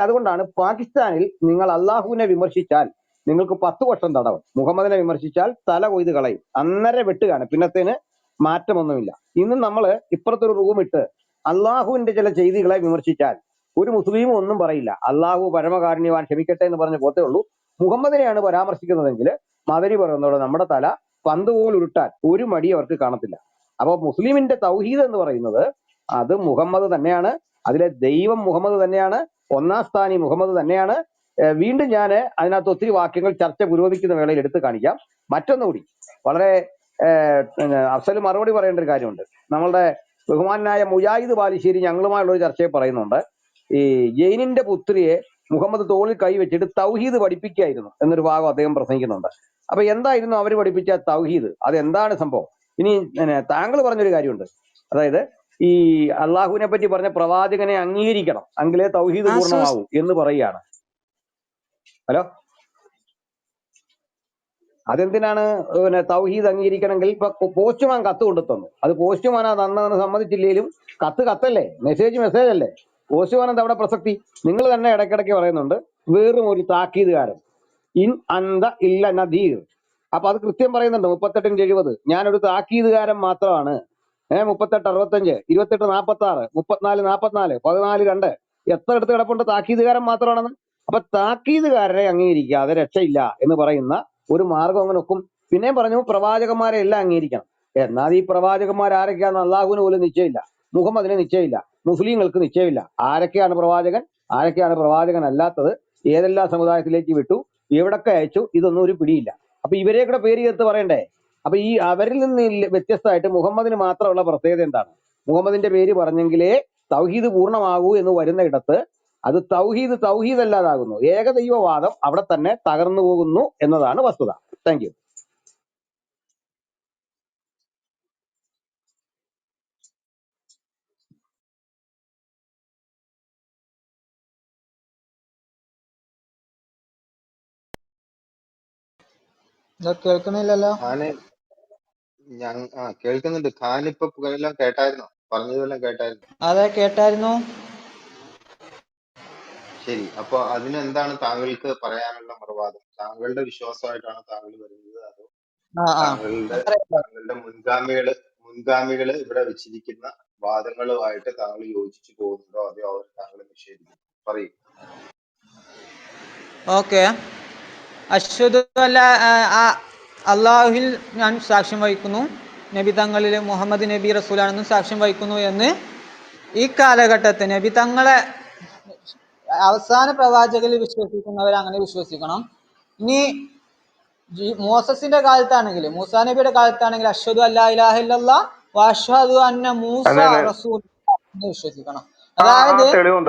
അതുകൊണ്ടാണ് പാകിസ്ഥാനിൽ നിങ്ങൾ അള്ളാഹുവിനെ വിമർശിച്ചാൽ നിങ്ങൾക്ക് 10 വർഷം തടവും, മുഹമ്മദിനെ വിമർശിച്ചാൽ തല കൊയ്ത് കളയും, അന്നേരം വെട്ടുകയാണ്, പിന്നത്തേന് മാറ്റമൊന്നുമില്ല. ഇന്ന് നമ്മൾ ഇപ്പുറത്തൊരു റൂം ഇട്ട് അള്ളാഹുവിന്റെ ചില ചെയ്തികളെ വിമർശിച്ചാൽ ഒരു മുസ്ലിമും ഒന്നും പറയില്ല. അള്ളാഹു പരമകാരുണ്യവാൻ, ക്ഷമിക്കട്ടെ എന്ന് പറഞ്ഞ് പോത്തേ ഉള്ളൂ. മുഹമ്മദിനെയാണ് പരാമർശിക്കുന്നതെങ്കിൽ മദനി പറയുന്നതോടെ നമ്മുടെ തല പന്ത് പോലെ ഉരുട്ടാൻ ഒരു മടി അവർക്ക് കാണത്തില്ല. അപ്പൊ മുസ്ലിമിന്റെ തൗഹീദ് എന്ന് പറയുന്നത് അത് മുഹമ്മദ് തന്നെയാണ്. അതിലെ ദൈവം മുഹമ്മദ് തന്നെയാണ്. ഒന്നാം സ്ഥാനി മുഹമ്മദ് തന്നെയാണ്. വീണ്ടും ഞാൻ അതിനകത്ത് ഒത്തിരി വാക്യങ്ങൾ ചർച്ച പുരോഗമിക്കുന്ന വേളയിൽ എടുത്തു കാണിക്കാം. മറ്റൊന്നുകൂടി വളരെ അഫ്സൽ മറുപടി പറയേണ്ട ഒരു കാര്യമുണ്ട്. നമ്മളുടെ ബഹുമാനായ മുജാഹിദ് ബാലുശ്ശേരി ഞങ്ങളുമായുള്ള ഒരു ചർച്ചയിൽ പറയുന്നുണ്ട്, ഈ ജെയിനിന്റെ പുത്രിയെ മുഹമ്മദ് തോളിൽ കൈ വെച്ചിട്ട് തൗഹീദ് പഠിപ്പിക്കുകയായിരുന്നു എന്നൊരു ഭാഗം അദ്ദേഹം പ്രസംഗിക്കുന്നുണ്ട്. അപ്പൊ എന്തായിരുന്നു അവർ പഠിപ്പിച്ച തൗഹീദ്? അത് എന്താണ് സംഭവം? ഇനി താങ്കൾ പറഞ്ഞൊരു കാര്യമുണ്ട്, അതായത് ഈ അള്ളാഹുവിനെ പറ്റി പറഞ്ഞ പ്രവാചകനെ അംഗീകരിക്കണം എങ്കിലേ തൗഹീദ് പൂർണ്ണമാവൂ എന്ന് പറയുകയാണ്. ഹലോ, അതെന്തിനാണ് തൗഹീദ് അംഗീകരിക്കണമെങ്കിൽ? ഇപ്പൊ പോസ്റ്റ്മാൻ കത്ത് കൊണ്ടു തന്നു, അത് പോസ്റ്റ്മാനാ തന്നതെന്ന് സമ്മതിച്ചില്ലേലും കത്തല്ലേ, മെസ്സേജ് അല്ലേ? പോസ്റ്റ്മാൻ എന്താ അവിടെ പ്രസക്തി? നിങ്ങൾ തന്നെ ഇടയ്ക്കിടയ്ക്ക് പറയുന്നുണ്ട് വെറും ഒരു താക്കീതുകാരൻ, ഇൻ അന്ത ഇല്ല നദീർ. അപ്പൊ അത് കൃത്യം പറയുന്നുണ്ട് 38-70. ഞാനൊരു താക്കീതുകാരൻ മാത്രമാണ്. 38-65, 28-46, 34-44, 14-2 എത്ര എടുത്ത് കിടപ്പുണ്ട് താക്കീതുകാരൻ മാത്രമാണെന്ന്. അപ്പൊ താക്കീതുകാരനെ അംഗീകരിക്കാതെ രക്ഷയില്ല എന്ന് പറയുന്ന ഒരു മാർഗം അങ്ങനെ ഒക്കും. പിന്നെയും പറഞ്ഞു പ്രവാചകന്മാരെ എല്ലാം അംഗീകരിക്കണം. എന്നാൽ ഈ പ്രവാചകന്മാർ ആരൊക്കെയാണെന്ന് അള്ളാഹുവിന് പോലും നിശ്ചയമില്ല, മുഹമ്മദിന് നിശ്ചയമില്ല, മുസ്ലിങ്ങൾക്ക് നിശ്ചയമില്ല. ആരൊക്കെയാണ് പ്രവാചകൻ, ആരൊക്കെയാണ് പ്രവാചകൻ അല്ലാത്തത്, ഏതെല്ലാം സമുദായത്തിലേക്ക് വിട്ടു, എവിടൊക്കെ അയച്ചു, ഇതൊന്നും ഒരു പിടിയില്ല. അപ്പൊ ഇവരെ കൂടെ പേര് ചേർത്ത് പറയണ്ടേ? അപ്പൊ ഈ അവരിൽ നിന്ന് വ്യത്യസ്തമായിട്ട് മുഹമ്മദിന് മാത്രമുള്ള പ്രത്യേകത എന്താണ്? മുഹമ്മദിന്റെ പേര് പറഞ്ഞെങ്കിലേ തൗഹീദ് പൂർണ്ണമാകൂ എന്ന് വരുന്ന ഇടത്ത് അത് തൗഹീദ് അല്ലാതാകുന്നു. ഏകദൈവവാദം അവിടെ തന്നെ തകർന്നു പോകുന്നു എന്നതാണ് വസ്തുത. Thank you. കേൾക്കണില്ലല്ലോ. ഖാന് കേൾക്കുന്നുണ്ട്. ഖാൻ ഇപ്പൊ എല്ലാം കേട്ടായിരുന്നോ? പറഞ്ഞതെല്ലാം കേട്ടായിരുന്നു. അതെ, കേട്ടായിരുന്നു. ശരി, അപ്പൊ അതിനെന്താണ് താങ്കൾക്ക് പറയാനുള്ള മറുവാദം? താങ്കളുടെ വിശ്വാസമായിട്ടാണ് താങ്കൾ വരുന്നത്, അതോ ആ ആ താങ്കളുടെ താങ്കളുടെ മുൻഗാമികള് ഇവിടെ വെച്ചിരിക്കുന്ന വാദങ്ങളുമായിട്ട് താങ്കൾ യോജിച്ചു പോകുന്നുണ്ടോ, അതോ അവർ താങ്കളെ നിഷേധിക്കുന്നു? പറയൂ. ഓക്കെ. അഷ്ഹദു അല്ല അള്ളാഹുവിൽ ഞാൻ സാക്ഷ്യം വഹിക്കുന്നു, നബി തങ്ങളിൽ മുഹമ്മദ് നബി റസൂലാണെന്നും സാക്ഷ്യം വഹിക്കുന്നു എന്ന് ഈ കാലഘട്ടത്തിൽ നബി തങ്ങളെ അവസാന പ്രവാചകരിൽ വിശ്വസിക്കുന്നവർ അങ്ങനെ വിശ്വസിക്കണം. ഇനി മോസസിന്റെ കാലത്താണെങ്കിൽ, മൂസാ നബിയുടെ കാലത്താണെങ്കിൽ അഷ്ഹദു അല്ലാ ഇലാഹ ഇല്ലല്ലാഹ് വ അഷ്ഹദു അന്ന മൂസ അതെ, റസൂൽ എന്ന് വിശ്വസിക്കണം. ആ അതായത് തെളിവും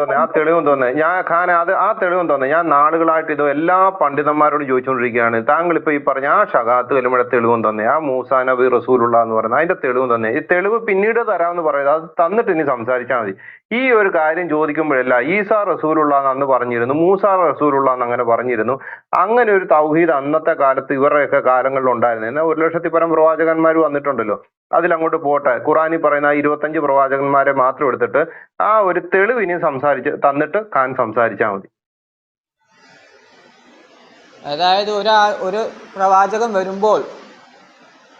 തോന്നേ ഞാൻ ഖാൻ ആ തെളിവും തോന്നേ. ഞാൻ നാളുകളായിട്ട് ഇത് എല്ലാ പണ്ഡിതന്മാരോടും ചോദിച്ചുകൊണ്ടിരിക്കുകയാണ്. താങ്കൾ ഇപ്പൊ ഈ പറഞ്ഞ ആ ഷഹാത്ത് കലിമയുടെ തെളിവും തന്നെ, ആ മൂസാ നബി റസൂലുള്ള എന്ന് പറയുന്നത് അതിന്റെ തെളിവും തന്നെ. ഈ തെളിവ് പിന്നീട് തരാമെന്ന് പറയുന്നത്, അത് തന്നിട്ട് ഇനി സംസാരിച്ചാൽ മതി. ഈ ഒരു കാര്യം ചോദിക്കുമ്പോഴല്ല ഈസാ റസൂലുള്ള എന്ന് അന്ന് പറഞ്ഞിരുന്നു, മൂസാ റസൂലുള്ള എന്ന് അങ്ങനെ പറഞ്ഞിരുന്നു. അങ്ങനെ ഒരു തൗഹീദ് അന്നത്തെ കാലത്ത് ഇവരുടെയൊക്കെ കാലങ്ങളിൽ ഉണ്ടായിരുന്നു. എന്നാൽ 1,00,000 പരം പ്രവാചകന്മാർ വന്നിട്ടുണ്ടല്ലോ. അതിലങ്ങോട്ട് പോട്ടെ, ഖുറാനിൽ പറയുന്ന 25 പ്രവാചകന്മാരെ മാത്രം എടുത്തിട്ട് ആ ഒരു തെളിവ് ഇനി തന്നിട്ട് ഖാൻ സംസാരിച്ചാൽ മതി. അതായത് ഒരു പ്രവാചകൻ വരുമ്പോൾ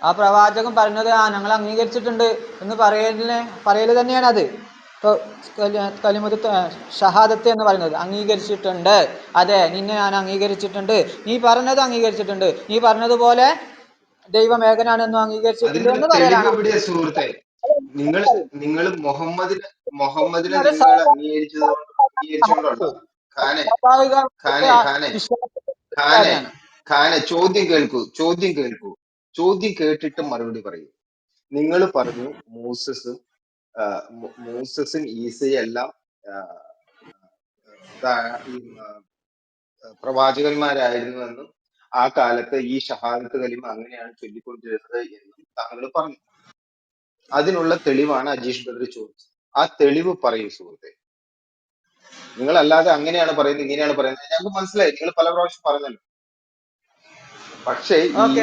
ആ പ്രവാചകൻ പറഞ്ഞത് ഞങ്ങൾ അംഗീകരിച്ചിട്ടുണ്ട് എന്ന് പറയല് തന്നെയാണ് അത്. ഇപ്പോൾ കലിമത്ത് ഷഹാദത്ത് എന്ന് പറയുന്നത് അംഗീകരിച്ചിട്ടുണ്ട്. അതെ, നിന്നെ ഞാൻ അംഗീകരിച്ചിട്ടുണ്ട്, നീ പറഞ്ഞത് അംഗീകരിച്ചിട്ടുണ്ട്, നീ പറഞ്ഞതുപോലെ ദൈവം ഏകനാണെന്നും അംഗീകരിച്ചിട്ടുണ്ട് അതിനുള്ള എന്ന് തെളിവ് പറയലാണ്. എവിടെയാ സുഹൃത്തെ? നിങ്ങൾ നിങ്ങൾ മുഹമ്മദിനെ ഒരു നിങ്ങൾ അംഗീകരിച്ചുകൊണ്ടല്ല. ഖാനെ ഖാനെ ഖാനെ വിശ്വാസത്തിന്റെ ഖാനെ കാര്യമാണ്. ഖാനെ ചോദ്യം കേട്ടിട്ട് മറുപടി പറയൂ. നിങ്ങൾ പറഞ്ഞു മൂസസും ഈസയും എല്ലാം ആ, ഈ പ്രവാചകന്മാരായിരുന്നുവെന്നും ആ കാലത്ത് ഈ ഷഹാദത്ത് കലിമ അങ്ങനെയാണ് ചൊല്ലിക്കൊണ്ടിരുന്നത് എന്നും താങ്കൾ പറഞ്ഞു. അതിനുള്ള തെളിവാണ് അജീഷ് ബദർ ചോദിച്ചത്. ആ തെളിവ് പറയൂ സുഹൃത്തെ. നിങ്ങൾ അല്ലാതെ അങ്ങനെയാണ് പറയുന്നത്, ഇങ്ങനെയാണ് പറയുന്നത്, ഞങ്ങൾക്ക് മനസ്സിലായി, നിങ്ങൾ പല പ്രാവശ്യം പറഞ്ഞല്ലോ. പക്ഷേ ഓക്കെ.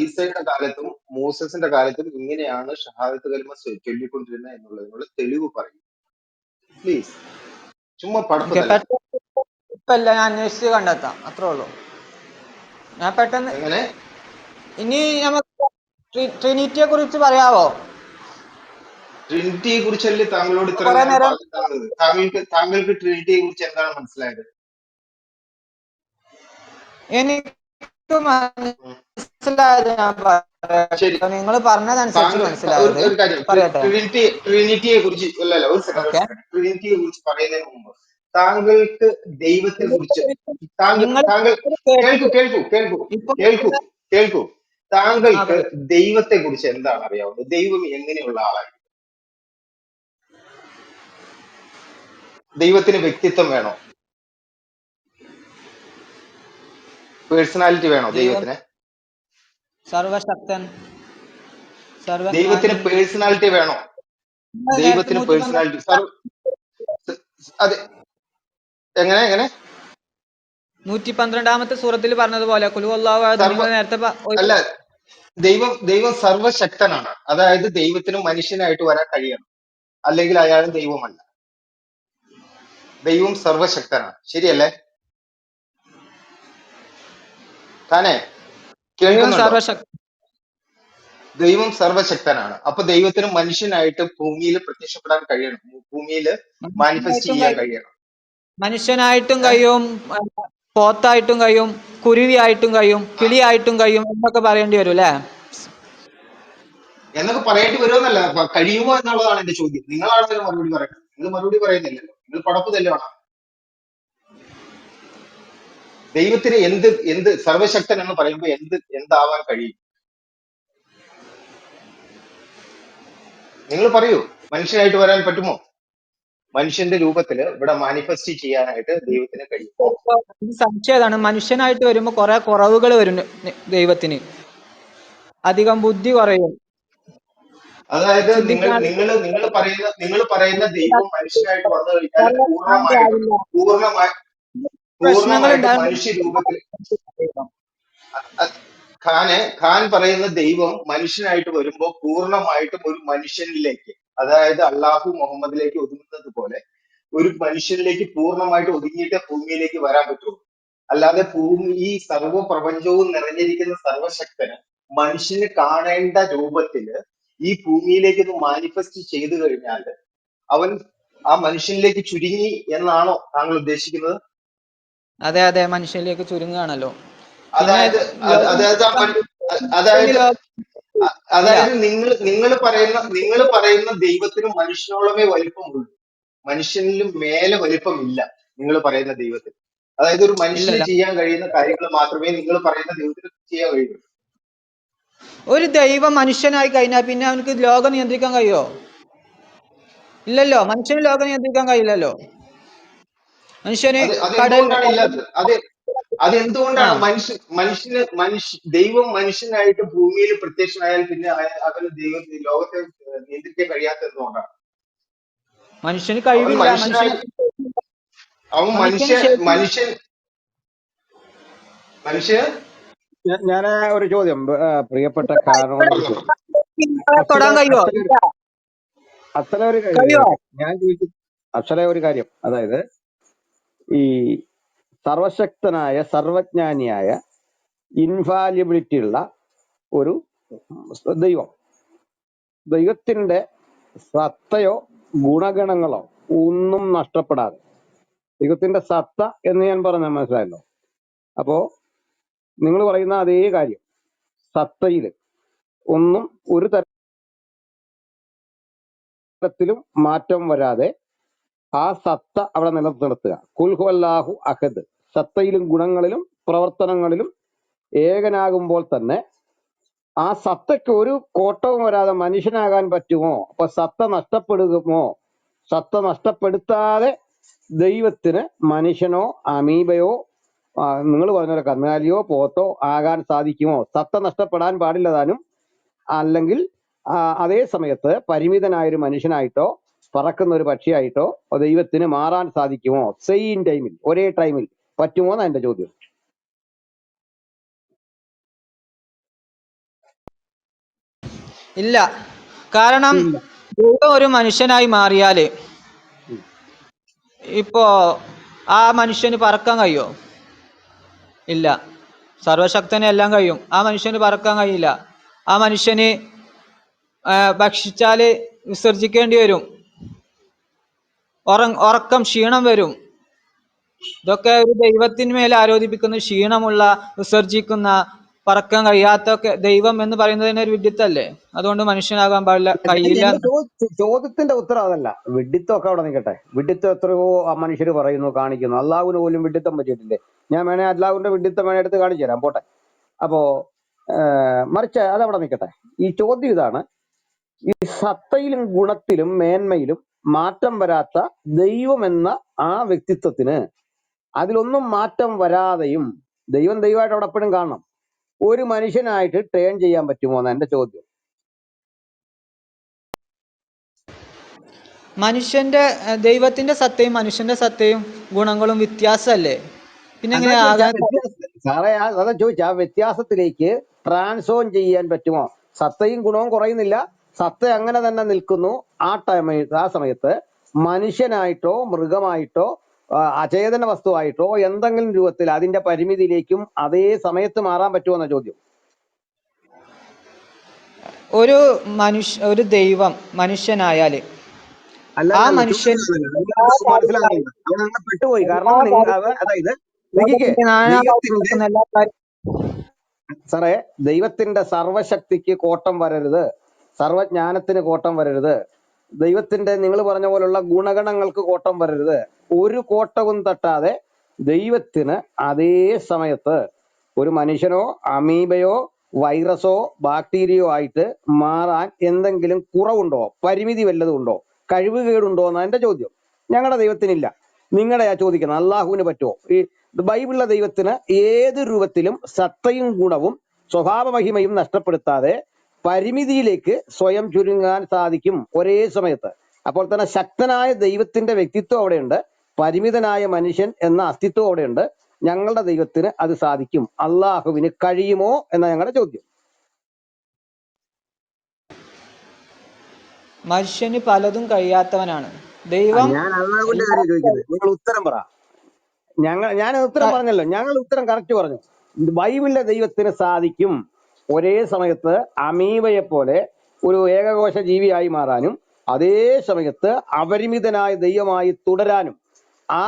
ഈസയുടെ കാലത്തും മൂസസിന്റെ കാലത്തും ഇങ്ങനെയാണ് ഷഹാദത്ത് കലിമ ചൊല്ലിക്കൊണ്ടിരുന്നത് എന്നുള്ളതിനുള്ള തെളിവ് പറയും പ്ലീസ്. ചുമ്മാ പടപ്പതല്ല. ഇപ്പല്ല, ഞാൻ അന്വേഷിച്ച് കണ്ടെത്താം, അത്രേ ഉള്ളൂ. ഞാൻ പെട്ടെന്ന് എങ്ങനെ? ഇനി നമുക്ക് ട്രിനിറ്റിയെ കുറിച്ച് പറയാവോ? ട്രിനിറ്റിയെ കുറിച്ചല്ലേ താങ്കളോട് ഇത്ര കുറെ നേരം നേരം പറഞ്ഞു തന്നത്? താങ്കൾക്ക് ട്രിനിറ്റിയെ കുറിച്ച് എന്താണ് മനസ്സിലായത്? എനിക്ക് ഉം. മനസ്സിലായത് ഞാൻ ശരി, പറയട്ടെ. നിങ്ങൾ പറഞ്ഞതനുസരിച്ച് മനസ്സിലായത് ഒരു കാര്യം, പറയട്ടെ. ട്രിനിറ്റിയെ കുറിച്ച് അല്ലല്ല, ഒരു സെക്കൻഡ്. ഓക്കെ. ട്രിനിറ്റിയെ കുറിച്ച് പറയുന്നതിന് മുമ്പ് താങ്കൾക്ക് ദൈവത്തെ കുറിച്ച് നിങ്ങൾ താങ്കൾ കേൾക്കൂ കേട്ടിട്ട് കേൾക്കൂ കേൾക്കൂ ഇപ്പൊ കേൾക്കൂ കേൾക്കൂ താങ്കൾക്ക് പറയും. ദൈവത്തെ കുറിച്ച് എന്താണ് അറിയാവുന്നത്? ദൈവം എങ്ങനെയുള്ള ആളാണ്? ദൈവത്തിന് വ്യക്തിത്വം വേണോ? പേഴ്സണാലിറ്റി വേണോ ദൈവം ദൈവത്തിന്? സർവശക്തൻ, ദൈവത്തിന് സർവജ്ഞാനി. പേഴ്സണാലിറ്റി വേണോ? നേരത്തെ ദൈവത്തിന് 112 പേഴ്സണാലിറ്റി അതെ. എങ്ങനെ എങ്ങനെ 112 സൂറത്തിൽ പറഞ്ഞതുപോലെ കുലു അല്ലാഹു അഹദ്. സർവ നിങ്ങൾ നേരത്തെ അല്ല, ദൈവം സർവശക്തനാണ്. അതായത് ദൈവത്തിന് മനുഷ്യനായിട്ട് വരാൻ കഴിയണം, അല്ലെങ്കിൽ അയാൾ ദൈവമല്ല. ദൈവം സർവശക്തനാണ്, ശരിയല്ലേ? താനേ ദൈവം കേൾക്കുന്നുണ്ടോ? സർവശക്തൻ. ദൈവം സർവശക്തനാണ്. അപ്പൊ ദൈവത്തിന് മനുഷ്യനായിട്ട് ഭൂമിയിൽ പ്രത്യക്ഷപ്പെടാൻ കഴിയണം, ഭൂമിയിൽ മാനിഫെസ്റ്റ് മനുഷ്യനായിട്ടും ചെയ്യാൻ കഴിയണം. മനുഷ്യനായിട്ടും ഏഹ് കഴിയും, പോത്തായിട്ടും കഴിയും, കുരുവിയായിട്ടും കഴിയും, കിളിയായിട്ടും കഴിയും എന്നൊക്കെ പറയേണ്ടി വരും അല്ലേ? എന്നൊക്കെ പറയേണ്ടി വരുമെന്നല്ല, കഴിയുമോ എന്നുള്ളതാണ് എന്റെ ചോദ്യം. നിങ്ങളാണ് ഇതിന് മറുപടി പറയുന്നത്. നിങ്ങൾ മറുപടി പറയുന്നില്ലല്ലോ, നിങ്ങൾ പടപ്പ് തല്ലുവാണ്. ദൈവത്തിന് എന്ത് സർവശക്തൻ എന്ന് പറയുമ്പോൾ എന്താവാൻ കഴിയും? നിങ്ങൾ പറയൂ, മനുഷ്യനായിട്ട് വരാൻ പറ്റുമോ? മനുഷ്യന്റെ രൂപത്തില് ഇവിടെ മാനിഫെസ്റ്റ് ചെയ്യാനായിട്ട് ദൈവത്തിന് കഴിയുമോ? സംശയം ഏതാണ്? മനുഷ്യനായിട്ട് വരുമ്പോൾ കുറെ കുറവുകൾ വരും ദൈവത്തിന്. അധികം ബുദ്ധി കുറയും, അതായത് ചിന്തിക്കാൻ നിങ്ങൾ പറയുന്ന ദൈവം മനുഷ്യനായിട്ട് വന്നു കഴിഞ്ഞാൽ ആവില്ല. പ്രശ്നങ്ങൾ പൂർണ്ണമായിട്ടും ഉണ്ടാകും. മനുഷ്യ രൂപത്തിൽ ഖാൻ പറയുന്ന ദൈവം മനുഷ്യനായിട്ട് വരുമ്പോ പൂർണ്ണമായിട്ടും ഒരു മനുഷ്യനിലേക്ക്, അതായത് അള്ളാഹു മുഹമ്മദിലേക്ക് ഒതുങ്ങുന്നത് പോലെ ഒരു മനുഷ്യനിലേക്ക് പൂർണ്ണമായിട്ട് ഒതുങ്ങിയിട്ട് ഭൂമിയിലേക്ക് വരാൻ പറ്റുള്ളൂ. അല്ലാതെ ഈ സർവ്വ പ്രപഞ്ചവും നിറഞ്ഞിരിക്കുന്ന സർവശക്തന് മനുഷ്യന് കാണേണ്ട രൂപത്തില് ഈ ഭൂമിയിലേക്ക് ഇത് മാനിഫെസ്റ്റ് ചെയ്തു കഴിഞ്ഞാൽ അവൻ ആ മനുഷ്യനിലേക്ക് ചുരുങ്ങി എന്നാണോ താങ്കൾ ഉദ്ദേശിക്കുന്നത്? അതെ അതെ, മനുഷ്യനിലേക്ക് ചുരുങ്ങുകയാണല്ലോ. പിന്നെ അതായത് അതായത് അതായത് നിങ്ങൾ പറയുന്ന ദൈവത്തിന് മനുഷ്യനോളമേ വലിപ്പമുള്ളൂ, മനുഷ്യനിലും മേലെ വലിപ്പമില്ല നിങ്ങൾ പറയുന്ന ദൈവത്തിന്. അതായത് ഒരു മനുഷ്യന് ഇല്ലല്ല, ചെയ്യാൻ കഴിയുന്ന കാര്യങ്ങൾ മാത്രമേ നിങ്ങൾ പറയുന്ന ദൈവത്തിന് ചെയ്യാൻ കഴിയൂ. ഒരു ദൈവം മനുഷ്യനായി കഴിഞ്ഞാൽ പിന്നെ അവനക്ക് ലോകം നിയന്ത്രിക്കാൻ കഴിയുമോ? ഇല്ലല്ലോ, മനുഷ്യന് ലോകം നിയന്ത്രിക്കാൻ കഴിയില്ലല്ലോ. മനുഷ്യന് കടൽ അതെന്തുകൊണ്ടാണ് ഇല്ലാത്തത്? ആ അതെന്തുകൊണ്ടാണ് ദൈവം മനുഷ്യനായിട്ട് ഭൂമിയിൽ പ്രത്യക്ഷനായാൽ പിന്നെ അവന് ലോകത്തെ നിയന്ത്രിക്കാൻ കഴിയാത്ത എന്തുകൊണ്ടാണ്? മനുഷ്യന് അവൻ കഴിവില്ല. മനുഷ്യനായി, അവൻ മനുഷ്യന് ശരി മനുഷ്യന് ഞാൻ ഒരു ചോദ്യം, പ്രിയപ്പെട്ട കാരണവരോട് ചോദ്യം. തൊടാൻ കഴിയുമോ? അച്ഛനെ ഒരു കഴിയോ? കാര്യം ഞാൻ ചോദിച്ചു. അച്ഛനെ ഒരു കാര്യം, അതായത് ഈ സർവശക്തനായ സർവജ്ഞാനിയായ ഇൻഫാലിബിലിറ്റി ഉള്ള ഒരു ദൈവത്തിന്റെ സത്തയോ ഗുണഗണങ്ങളോ ഒന്നും നഷ്ടപ്പെടാതെ, ദൈവത്തിന്റെ സത്ത എന്ന് ഞാൻ പറഞ്ഞ മനസ്സിലായല്ലോ. അപ്പോ നിങ്ങൾ പറയുന്ന അതേ കാര്യം, സത്തയിൽ ഒന്നും ഒരു തരത്തിലും മാറ്റം വരാതെ ആ സത്ത അവിടെ നിലനിർത്തുക. കുൽഹു അല്ലാഹു അഹദ്. സത്തയിലും ഗുണങ്ങളിലും പ്രവർത്തനങ്ങളിലും ഏകനാകുമ്പോൾ തന്നെ ആ സത്തയ്ക്ക് ഒരു കോട്ടവും വരാതെ മനുഷ്യനാകാൻ പറ്റുമോ? അപ്പൊ സത്ത നഷ്ടപ്പെടുമോ? സത്ത നഷ്ടപ്പെടുത്താതെ ദൈവത്തിന് മനുഷ്യനോ അമീബയോ നിങ്ങൾ പറഞ്ഞ പോലെ കന്നുകാലിയോ പോത്തോ ആകാൻ സാധിക്കുമോ? സത്ത നഷ്ടപ്പെടാൻ പാടില്ലതാനും. അല്ലെങ്കിൽ അതേ സമയത്ത് പരിമിതനായൊരു മനുഷ്യനായിട്ടോ പറക്കുന്ന ഒരു പക്ഷിയായിട്ടോ ദൈവത്തിന് മാറാൻ സാധിക്കുമോ? സെയിം ടൈമിൽ, ഒരേ ടൈമിൽ പറ്റുമോ എന്നാ എന്റെ ചോദ്യം. ഇല്ല. കാരണം ദൈവം ഒരു മനുഷ്യനായി മാറിയാല് ഇപ്പോ ആ മനുഷ്യന് പറക്കാൻ കഴിയോ? ഇല്ല. സർവശക്തന് എല്ലാം കഴിയും, ആ മനുഷ്യന് പറക്കാൻ കഴിയില്ല. ആ മനുഷ്യന് ഭക്ഷിച്ചാല് വിസർജിക്കേണ്ടി വരും, ഉറക്കം, ക്ഷീണം വരും. ഇതൊക്കെ ഒരു ദൈവത്തിന്മേൽ ആരോപിക്കുന്ന ക്ഷീണമുള്ള, വിസർജിക്കുന്ന, പറക്കാൻ കഴിയാത്തൊക്കെ ദൈവം എന്ന് പറയുന്നത് തന്നെ ഒരു വിഡ്ഢിത്തല്ലേ? അതുകൊണ്ട് മനുഷ്യനാകാൻ പാടില്ല, കഴിയില്ല. എന്റെ ചോദ്യത്തിന്റെ ഉത്തരം അതല്ല. വിഡ്ഢിത്തമൊക്കെ അവിടെ നിൽക്കട്ടെ. വിഡ്ഢിത്തം എത്രയോ മനുഷ്യർ പറയുന്നു, കാണിക്കുന്നു. അള്ളാഹുവിന് പോലും വിഡ്ഢിത്തം പറ്റിയിട്ടില്ലേ? ഞാൻ വേണേ അള്ളാഹുവിന്റെ വിഡ്ഢിത്തം വേണേ എടുത്ത് കാണിച്ചു തരാം, പോട്ടെ. അപ്പോ മറിച്ച് അതവിടെ നിൽക്കട്ടെ. ഈ ചോദ്യം ഇതാണ്, ഈ സത്തയിലും ഗുണത്തിലും മേന്മയിലും മാറ്റം വരാത്ത ദൈവം എന്ന ആ വ്യക്തിത്വത്തിന് അതിലൊന്നും മാറ്റം വരാതെയും ദൈവം ദൈവമായിട്ട് അവിടെ എപ്പോഴും കാണണം. ഒരു മനുഷ്യനായിട്ട് ടേൺ ചെയ്യാൻ പറ്റുമോ എന്നാണ് എന്റെ ചോദ്യം. ദൈവത്തിന്റെ സത്തയും മനുഷ്യന്റെ സത്തയും ഗുണങ്ങളും വ്യത്യാസമല്ലേ? പിന്നെ അതാ എങ്ങനെ ചോദിച്ചാ ആകാൻ വ്യത്യാസത്തിൽ സാറേ, അതാ ചോദിച്ചാ ആ വ്യത്യാസത്തിലേക്ക് ട്രാൻസ്ഫോം ചെയ്യാൻ പറ്റുമോ? സത്തയും ഗുണവും കുറയുന്നില്ല, സത്ത അങ്ങനെ തന്നെ നിൽക്കുന്നു. ആ സമയത്ത് മനുഷ്യനായിട്ടോ മൃഗമായിട്ടോ അചേതന വസ്തുവായിട്ടോ എന്തെങ്കിലും രൂപത്തിൽ അതിന്റെ പരിമിതിയിലേക്കും അതേ സമയത്ത് മാറാൻ പറ്റുമോ എന്ന ചോദ്യം. ഒരു ദൈവം മനുഷ്യനായാല് ആ അല്ലല്ല, മനുഷ്യൻ ചോദ്യം എല്ലാ മനസ്സിലാകുന്നുണ്ട്. അവിടെ അങ്ങ് പെട്ടുപോയി. കാരണം അതായത് നോക്കിക്കേ, ലോകത്തിന്റെ നാനാഭാഗത്ത് ദൈവത്തിന്റെ നടക്കുന്ന എല്ലാ കാര്യം സാറേ, ദൈവത്തിന്റെ സർവശക്തിക്ക് കോട്ടം വരരുത്, സർവജ്ഞാനത്തിന് കോട്ടം വരരുത്, ദൈവത്തിന്റെ നിങ്ങൾ പറഞ്ഞ പോലുള്ള ഗുണഗണങ്ങൾക്ക് കോട്ടം വരരുത്. ഒരു കോട്ടവും തട്ടാതെ ദൈവത്തിന് അതേ സമയത്ത് ഒരു മനുഷ്യനോ അമീബയോ വൈറസോ ബാക്ടീരിയയോ ആയിട്ട് മാറാൻ എന്തെങ്കിലും കുറവുണ്ടോ, പരിമിതി വല്ലതും ഉണ്ടോ, കഴിവുകേടുണ്ടോ എന്നാണ് എന്റെ ചോദ്യം. ഞങ്ങളുടെ ദൈവത്തിനില്ല. നിങ്ങളുടെയാ ചോദിക്കുന്നത്. അള്ളാഹുവിന് പറ്റുമോ? ഈ ബൈബിളിലെ ദൈവത്തിന് ഏത് രൂപത്തിലും സത്തയും ഗുണവും സ്വഭാവ മഹിമയും നഷ്ടപ്പെടുത്താതെ പരിമിതിയിലേക്ക് സ്വയം ചുരുങ്ങാൻ സാധിക്കും ഒരേ സമയത്ത്. അപ്പോൾ തന്നെ ശക്തനായ ദൈവത്തിന്റെ വ്യക്തിത്വം അവിടെയുണ്ട്, പരിമിതനായ മനുഷ്യൻ എന്ന അസ്തിത്വം അവിടെയുണ്ട്. ഞങ്ങളുടെ ദൈവത്തിന് അത് സാധിക്കും. അള്ളാഹുവിന് കഴിയുമോ എന്ന ഞങ്ങളുടെ ചോദ്യം. മനുഷ്യന് പലതും കഴിയാത്തവനാണ് ദൈവം. ഞാൻ അള്ളാഹുവിന്റെ എല്ലാ കാര്യം ചോദിക്കുന്നത്, നിങ്ങൾ ഉത്തരം പറ. ഞാൻ ഉത്തരം ക- പറഞ്ഞല്ലോ, ഞങ്ങൾ ഉത്തരം കറക്റ്റ് പറഞ്ഞു. ബൈബിളിലെ ദൈവത്തിന് സാധിക്കും ഒരേ സമയത്ത് അമീബയെ പോലെ ഒരു ഏകകോശ ജീവിയായി മാറാനും അതേ സമയത്ത് അപരിമിതനായ ദൈവമായി തുടരാനും. ആ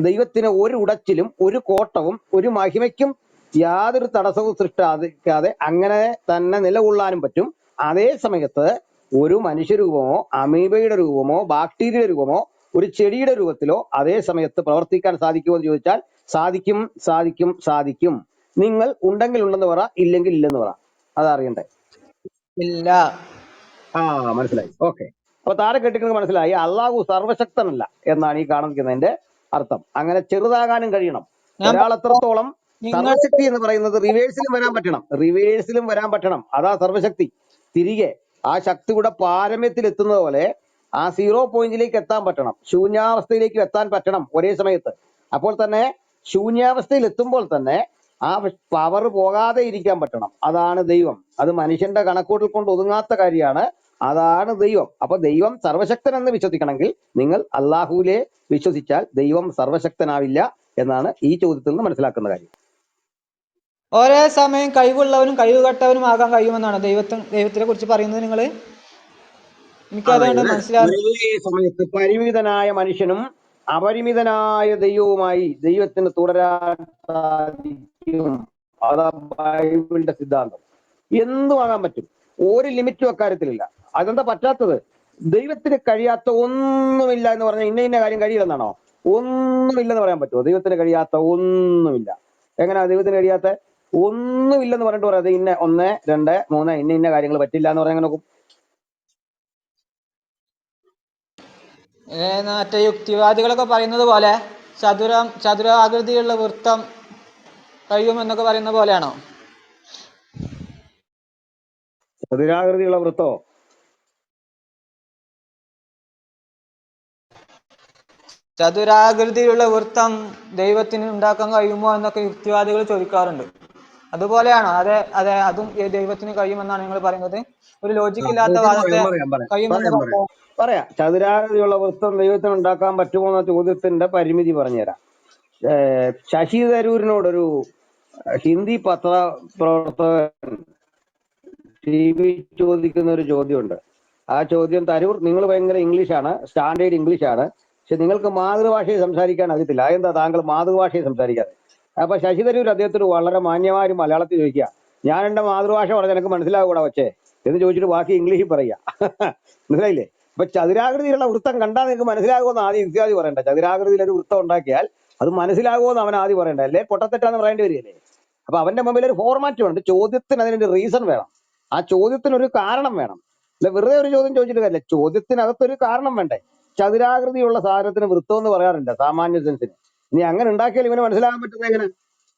ദൈവത്തിന് ഒരു ഉടച്ചിലും ഒരു കോട്ടവും ഒരു മഹിമയ്ക്കും യാതൊരു തടസ്സവും സൃഷ്ടിക്കാതെ അങ്ങനെ തന്നെ നിലകൊള്ളാനും പറ്റും. അതേ സമയത്ത് ഒരു മനുഷ്യരൂപമോ അമീബയുടെ രൂപമോ ബാക്ടീരിയയുടെ രൂപമോ ഒരു ചെടിയുടെ രൂപത്തിലോ അതേ സമയത്ത് പ്രവർത്തിക്കാൻ സാധിക്കുമോ എന്ന് ചോദിച്ചാൽ സാധിക്കും, സാധിക്കും, സാധിക്കും. നിങ്ങൾ ഉണ്ടെങ്കിൽ ഉണ്ടെന്ന് പറ, ഇല്ലെങ്കിൽ ഇല്ലെന്ന് പറ. അതറിയണ്ടേ? ഇല്ല. മനസ്സിലായി. ഓക്കെ. അപ്പൊ താരെ കെട്ടിക്കുന്നത് മനസ്സിലായി. അള്ളാഹു സർവശക്തനല്ല എന്നാണ് ഈ കാണിക്കുന്നതിന്റെ അർത്ഥം. അങ്ങനെ ചെറുതാകാനും കഴിയണം. ഞാൻ ഒരാൾ എത്രത്തോളം നിങ്ങൾ സർവശക്തി എന്ന് പറയുന്നത് റിവേഴ്സിലും വരാൻ പറ്റണം. അതാ സർവശക്തി. തിരികെ ആ ശക്തിയുടെ പാരമ്യത്തിൽ എത്തുന്നത് പോലെ ആ 0 പോയിന്റിലേക്ക് എത്താൻ പറ്റണം, ശൂന്യാവസ്ഥയിലേക്ക് എത്താൻ പറ്റണം ഒരേ സമയത്ത്. അപ്പോൾ തന്നെ ശൂന്യാവസ്ഥയിൽ എത്തുമ്പോൾ തന്നെ ആ പവർ പോകാതെ ഇരിക്കാൻ പറ്റണം. അതാണ് ദൈവം. അത് മനുഷ്യന്റെ കണക്കൂട്ടൽ കൊണ്ട് ഒതുങ്ങാത്ത കാര്യമാണ്. അതാണ് ദൈവം. അപ്പൊ ദൈവം സർവശക്തൻ എന്ന് വിശ്വസിക്കണമെങ്കിൽ നിങ്ങൾ അള്ളാഹുവിലെ വിശ്വസിച്ചാൽ ദൈവം സർവശക്തനാവില്ല എന്നാണ് ഈ ചോദ്യത്തിൽ നിന്ന് മനസ്സിലാക്കുന്ന കാര്യം. ഒരേ സമയം കഴിവുള്ളവനും കഴിവുകെട്ടവനും ആകാൻ കഴിയുമെന്നാണ് ദൈവത്തിനെ കുറിച്ച് പറയുന്നത്. എനിക്കതുകൊണ്ട് അതായത് മനസ്സിലാകും. ഒരേ സമയത്ത് പരിമിതനായ മനുഷ്യനും അപരിമിതനായ ദൈവവുമായി ദൈവത്തിന് തുടരാൻ സാധിക്കും. അതാ ബൈബിളിന്റെ സിദ്ധാന്തം. എന്തും ആകാൻ പറ്റും, ഒരു ലിമിറ്റും അക്കാര്യത്തിലില്ല. അതെന്താ പറ്റാത്തത്? ദൈവത്തിന് കഴിയാത്ത ഒന്നുമില്ല എന്ന് പറഞ്ഞാൽ ഇന്ന കാര്യം കഴിയില്ലെന്നാണോ? ഒന്നുമില്ലെന്ന് പറയാൻ പറ്റുമോ? ദൈവത്തിന് കഴിയാത്ത ഒന്നുമില്ല. എങ്ങനെയാ ദൈവത്തിന് കഴിയാത്ത ഒന്നുമില്ലെന്ന് പറഞ്ഞിട്ട് പറയാം ഇന്ന 1, 2, 3 ഇന്ന കാര്യങ്ങൾ പറ്റില്ല എന്ന് പറയാൻ നോക്കും? മറ്റേ യുക്തിവാദികളൊക്കെ പറയുന്നത് പോലെ ചതുരാകൃതിയുള്ള വൃത്തം കഴിയുമെന്നൊക്കെ പറയുന്ന പോലെയാണോ? ചതുരാകൃതിയുള്ള വൃത്തോ? ചതുരാകൃതിയിലുള്ള വൃത്തം ദൈവത്തിന് ഉണ്ടാക്കാൻ കഴിയുമോ എന്നൊക്കെ യുക്തിവാദികൾ ചോദിക്കാറുണ്ട്. അതുപോലെയാണോ? അതെ, അതെ, അതും ദൈവത്തിന് കഴിയുമെന്നാണ് നിങ്ങൾ പറയുന്നത്. ഒരു ലോജിക്ക് ഇല്ലാത്ത വാദത്തെ കഴിയുമെന്ന് പറയാം. പറയാം. ചതുരാകൃതിയുള്ള വൃത്തം ദൈവത്തിന് ഉണ്ടാക്കാൻ പറ്റുമോ എന്ന ചോദ്യത്തിന്റെ പരിമിതി പറഞ്ഞുതരാം. ശശി തരൂരിനോടൊരു ഹിന്ദി പത്രപ്രവർത്തകൻ TV ചോദിക്കുന്ന ഒരു ചോദ്യമുണ്ട്. ആ ചോദ്യം, തരൂർ നിങ്ങൾ ഭയങ്കര ഇംഗ്ലീഷാണ്, സ്റ്റാൻഡേർഡ് ഇംഗ്ലീഷാണ്, പക്ഷെ നിങ്ങൾക്ക് മാതൃഭാഷയിൽ സംസാരിക്കാൻ അറിയത്തില്ല. അതെന്താ താങ്കൾ മാതൃഭാഷയിൽ സംസാരിക്കാതെ? അപ്പൊ ശശി തരൂർ അദ്ദേഹത്തിന് വളരെ മാന്യമാരും മലയാളത്തിൽ ചോദിക്കുക, ഞാൻ എന്റെ മാതൃഭാഷ പറഞ്ഞാൽ എനിക്ക് മനസ്സിലാകൂടാ വച്ചേ എന്ന് ചോദിച്ചിട്ട് ബാക്കി ഇംഗ്ലീഷിൽ പറയുക. മനസ്സിലായില്ലേ? അപ്പൊ ചതുരാകൃതിയിലുള്ള വൃത്തം കണ്ടാൽ നിങ്ങൾക്ക് മനസ്സിലാകുമെന്ന് ആദ്യം യുക്തിവാദി പറയണ്ട. ചതുരാകൃതിയിൽ ഒരു വൃത്തം ഉണ്ടാക്കിയാൽ അത് മനസ്സിലാകുമെന്ന് അവൻ ആദ്യം പറയണ്ട, അല്ലേ പൊട്ടത്തെറ്റാന്ന് പറയേണ്ടി വരികയല്ലേ? അപ്പൊ അവന്റെ മുമ്പിൽ ഒരു ഫോർമാറ്റ് ഉണ്ട്. ചോദ്യത്തിന് അതിനൊരു റീസൺ വേണം, ആ ചോദ്യത്തിനൊരു കാരണം വേണം. അല്ല വെറുതെ ഒരു ചോദ്യം ചോദിച്ചിട്ട് കാര്യമില്ല, ചോദ്യത്തിനകത്തൊരു കാരണം വേണ്ടേ? ചതുരാകൃതിയുള്ള സാധനത്തിന് വൃത്തം എന്ന് പറയാറില്ല സാമാന്യ സെൻസിന്. ഇനി അങ്ങനെ ഉണ്ടാക്കിയാൽ ഇവന് മനസ്സിലാകാൻ പറ്റുന്നത് എങ്ങനെ?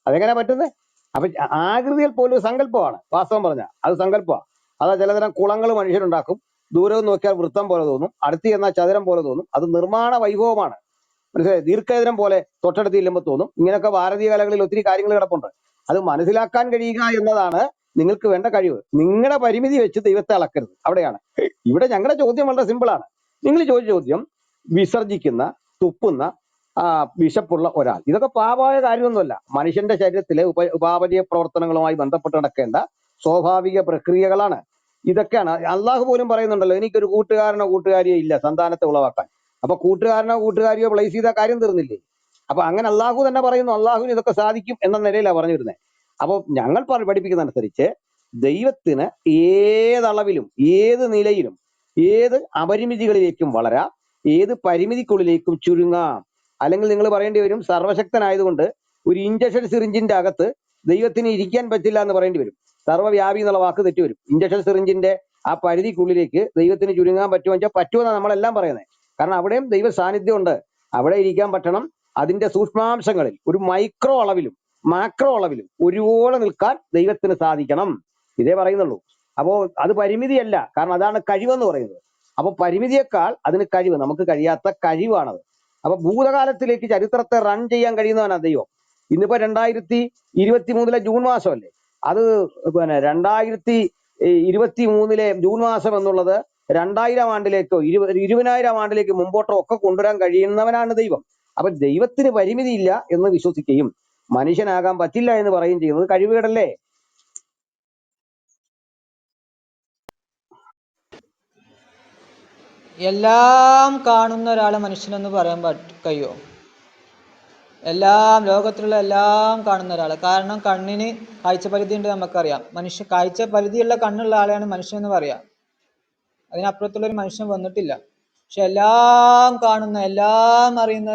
അതെങ്ങനെ പറ്റുന്നത്? അപ്പൊ ആകൃതിയിൽ പോലും ഒരു സങ്കല്പമാണ്, വാസ്തവം പറഞ്ഞാൽ അത് സങ്കല്പമാണ്. അതാ ചിലതരം കുളങ്ങൾ മനുഷ്യരുണ്ടാക്കും, ദൂരെ നിന്ന് നോക്കിയാൽ വൃത്തം പോലെ തോന്നും, അടുത്ത് ചെന്നാൽ ചതുരം പോലെ തോന്നും. അത് നിർമ്മാണ വൈഭവമാണ്, മനസ്സിലായി? ദീർഘചതുരം പോലെ തൊട്ടടുത്ത് ചെല്ലുമ്പോൾ തോന്നും. ഇങ്ങനെയൊക്കെ ഭാരതീയ കലകളിൽ ഒത്തിരി കാര്യങ്ങൾ കിടപ്പുണ്ട്. അത് മനസ്സിലാക്കാൻ കഴിയുക എന്നതാണ് നിങ്ങൾക്ക് വേണ്ട കഴിവ്. നിങ്ങളുടെ പരിമിതി വെച്ച് ദൈവത്തെ അളക്കരുത്, അവിടെയാണ്. ഇവിടെ ഞങ്ങളുടെ ചോദ്യം വളരെ സിമ്പിളാണ്. നിങ്ങൾ ചോദിച്ച ചോദ്യം, വിസർജിക്കുന്ന, തുപ്പുന്ന, വിശപ്പുള്ള ഒരാൾ, ഇതൊക്കെ പാപമായ കാര്യമൊന്നുമല്ല. മനുഷ്യന്റെ ശരീരത്തിലെ ഉപാപചയ പ്രവർത്തനങ്ങളുമായി ബന്ധപ്പെട്ട് നടക്കേണ്ട സ്വാഭാവിക പ്രക്രിയകളാണ്. ഇതൊക്കെയാണ് അള്ളാഹു പോലും പറയുന്നുണ്ടല്ലോ, എനിക്കൊരു കൂട്ടുകാരനോ കൂട്ടുകാരിയോ ഇല്ല സന്താനത്തെ ഉളവാക്കാൻ. അപ്പൊ കൂട്ടുകാരനോ കൂട്ടുകാരിയോ പ്ലേസ് ചെയ്ത കാര്യം തീർന്നില്ലേ? അപ്പൊ അങ്ങനെ അള്ളാഹു തന്നെ പറയുന്നു അള്ളാഹുവിന് ഇതൊക്കെ സാധിക്കും എന്ന നിലയിലാണ് പറഞ്ഞു വരുന്നത്. അപ്പോൾ ഞങ്ങൾ പഠിപ്പിക്കുന്നതനുസരിച്ച് ദൈവത്തിന് ഏതളവിലും ഏത് നിലയിലും ഏത് അപരിമിതികളിലേക്കും വളരാം, ഏത് പരിമിതിക്കുള്ളിലേക്കും ചുരുങ്ങാം. അല്ലെങ്കിൽ നിങ്ങൾ പറയേണ്ടി വരും സർവശക്തനായതുകൊണ്ട് ഒരു ഇഞ്ചക്ഷൻ സിറിഞ്ചിന്റെ അകത്ത് ദൈവത്തിന് ഇരിക്കാൻ പറ്റില്ല എന്ന് പറയേണ്ടി വരും. സർവ്വവ്യാപി എന്നുള്ള വാക്ക് തെറ്റുവരും. ഇഞ്ചക്ഷൻ സിറിഞ്ചിന്റെ ആ പരിധിക്കുള്ളിലേക്ക് ദൈവത്തിന് ചുരുങ്ങാൻ പറ്റുമോ വെച്ചാൽ പറ്റുമെന്നാണ് നമ്മളെല്ലാം പറയുന്നത്. കാരണം അവിടെയും ദൈവ സാന്നിധ്യം ഉണ്ട്, അവിടെ ഇരിക്കാൻ പറ്റണം. അതിന്റെ സൂക്ഷ്മാംശങ്ങളിൽ ഒരു മൈക്രോ അളവിലും മാക്രോ അളവിലും ഒരുപോലെ നിൽക്കാൻ ദൈവത്തിന് സാധിക്കണം. ഇതേ പറയുന്നുള്ളൂ. അപ്പോ അത് പരിമിതിയല്ല, കാരണം അതാണ് കഴിവെന്ന് പറയുന്നത്. അപ്പൊ പരിമിതിയേക്കാൾ അതിന് കഴിവ്, നമുക്ക് കഴിയാത്ത കഴിവാണത്. അപ്പൊ ഭൂതകാലത്തിലേക്ക് ചരിത്രത്തെ റൺ ചെയ്യാൻ കഴിയുന്നവനാണ് ദൈവം. ഇന്നിപ്പോ 2023 ജൂൺ മാസമല്ലേ, അത് പിന്നെ 2023 ജൂൺ മാസം എന്നുള്ളത് 2000 ആണ്ടിലേക്കോ 20,000 ആണ്ടിലേക്ക് മുമ്പോട്ടോ ഒക്കെ കൊണ്ടുവരാൻ കഴിയുന്നവനാണ് ദൈവം. അപ്പൊ ദൈവത്തിന് പരിമിതിയില്ല എന്ന് വിശ്വസിക്കുകയും മനുഷ്യനാകാൻ പറ്റില്ല എന്ന് പറയുകയും ചെയ്യുന്നത് കഴിവുകേടല്ലേ? എല്ലാം കാണുന്ന ഒരാളെ മനുഷ്യനെന്ന് പറയാൻ കഴിയുമോ? എല്ലാം, ലോകത്തിലുള്ള എല്ലാം കാണുന്ന ഒരാൾ. കാരണം കണ്ണിന് കാഴ്ചപരിധി ഉണ്ട്, നമുക്കറിയാം. കാഴ്ചപരിധിയുള്ള കണ്ണുള്ള ആളെയാണ് മനുഷ്യൻ എന്ന് പറയാം. അതിനപ്പുറത്തുള്ളൊരു മനുഷ്യൻ വന്നിട്ടില്ല. പക്ഷെ എല്ലാം കാണുന്ന, എല്ലാം അറിയുന്ന,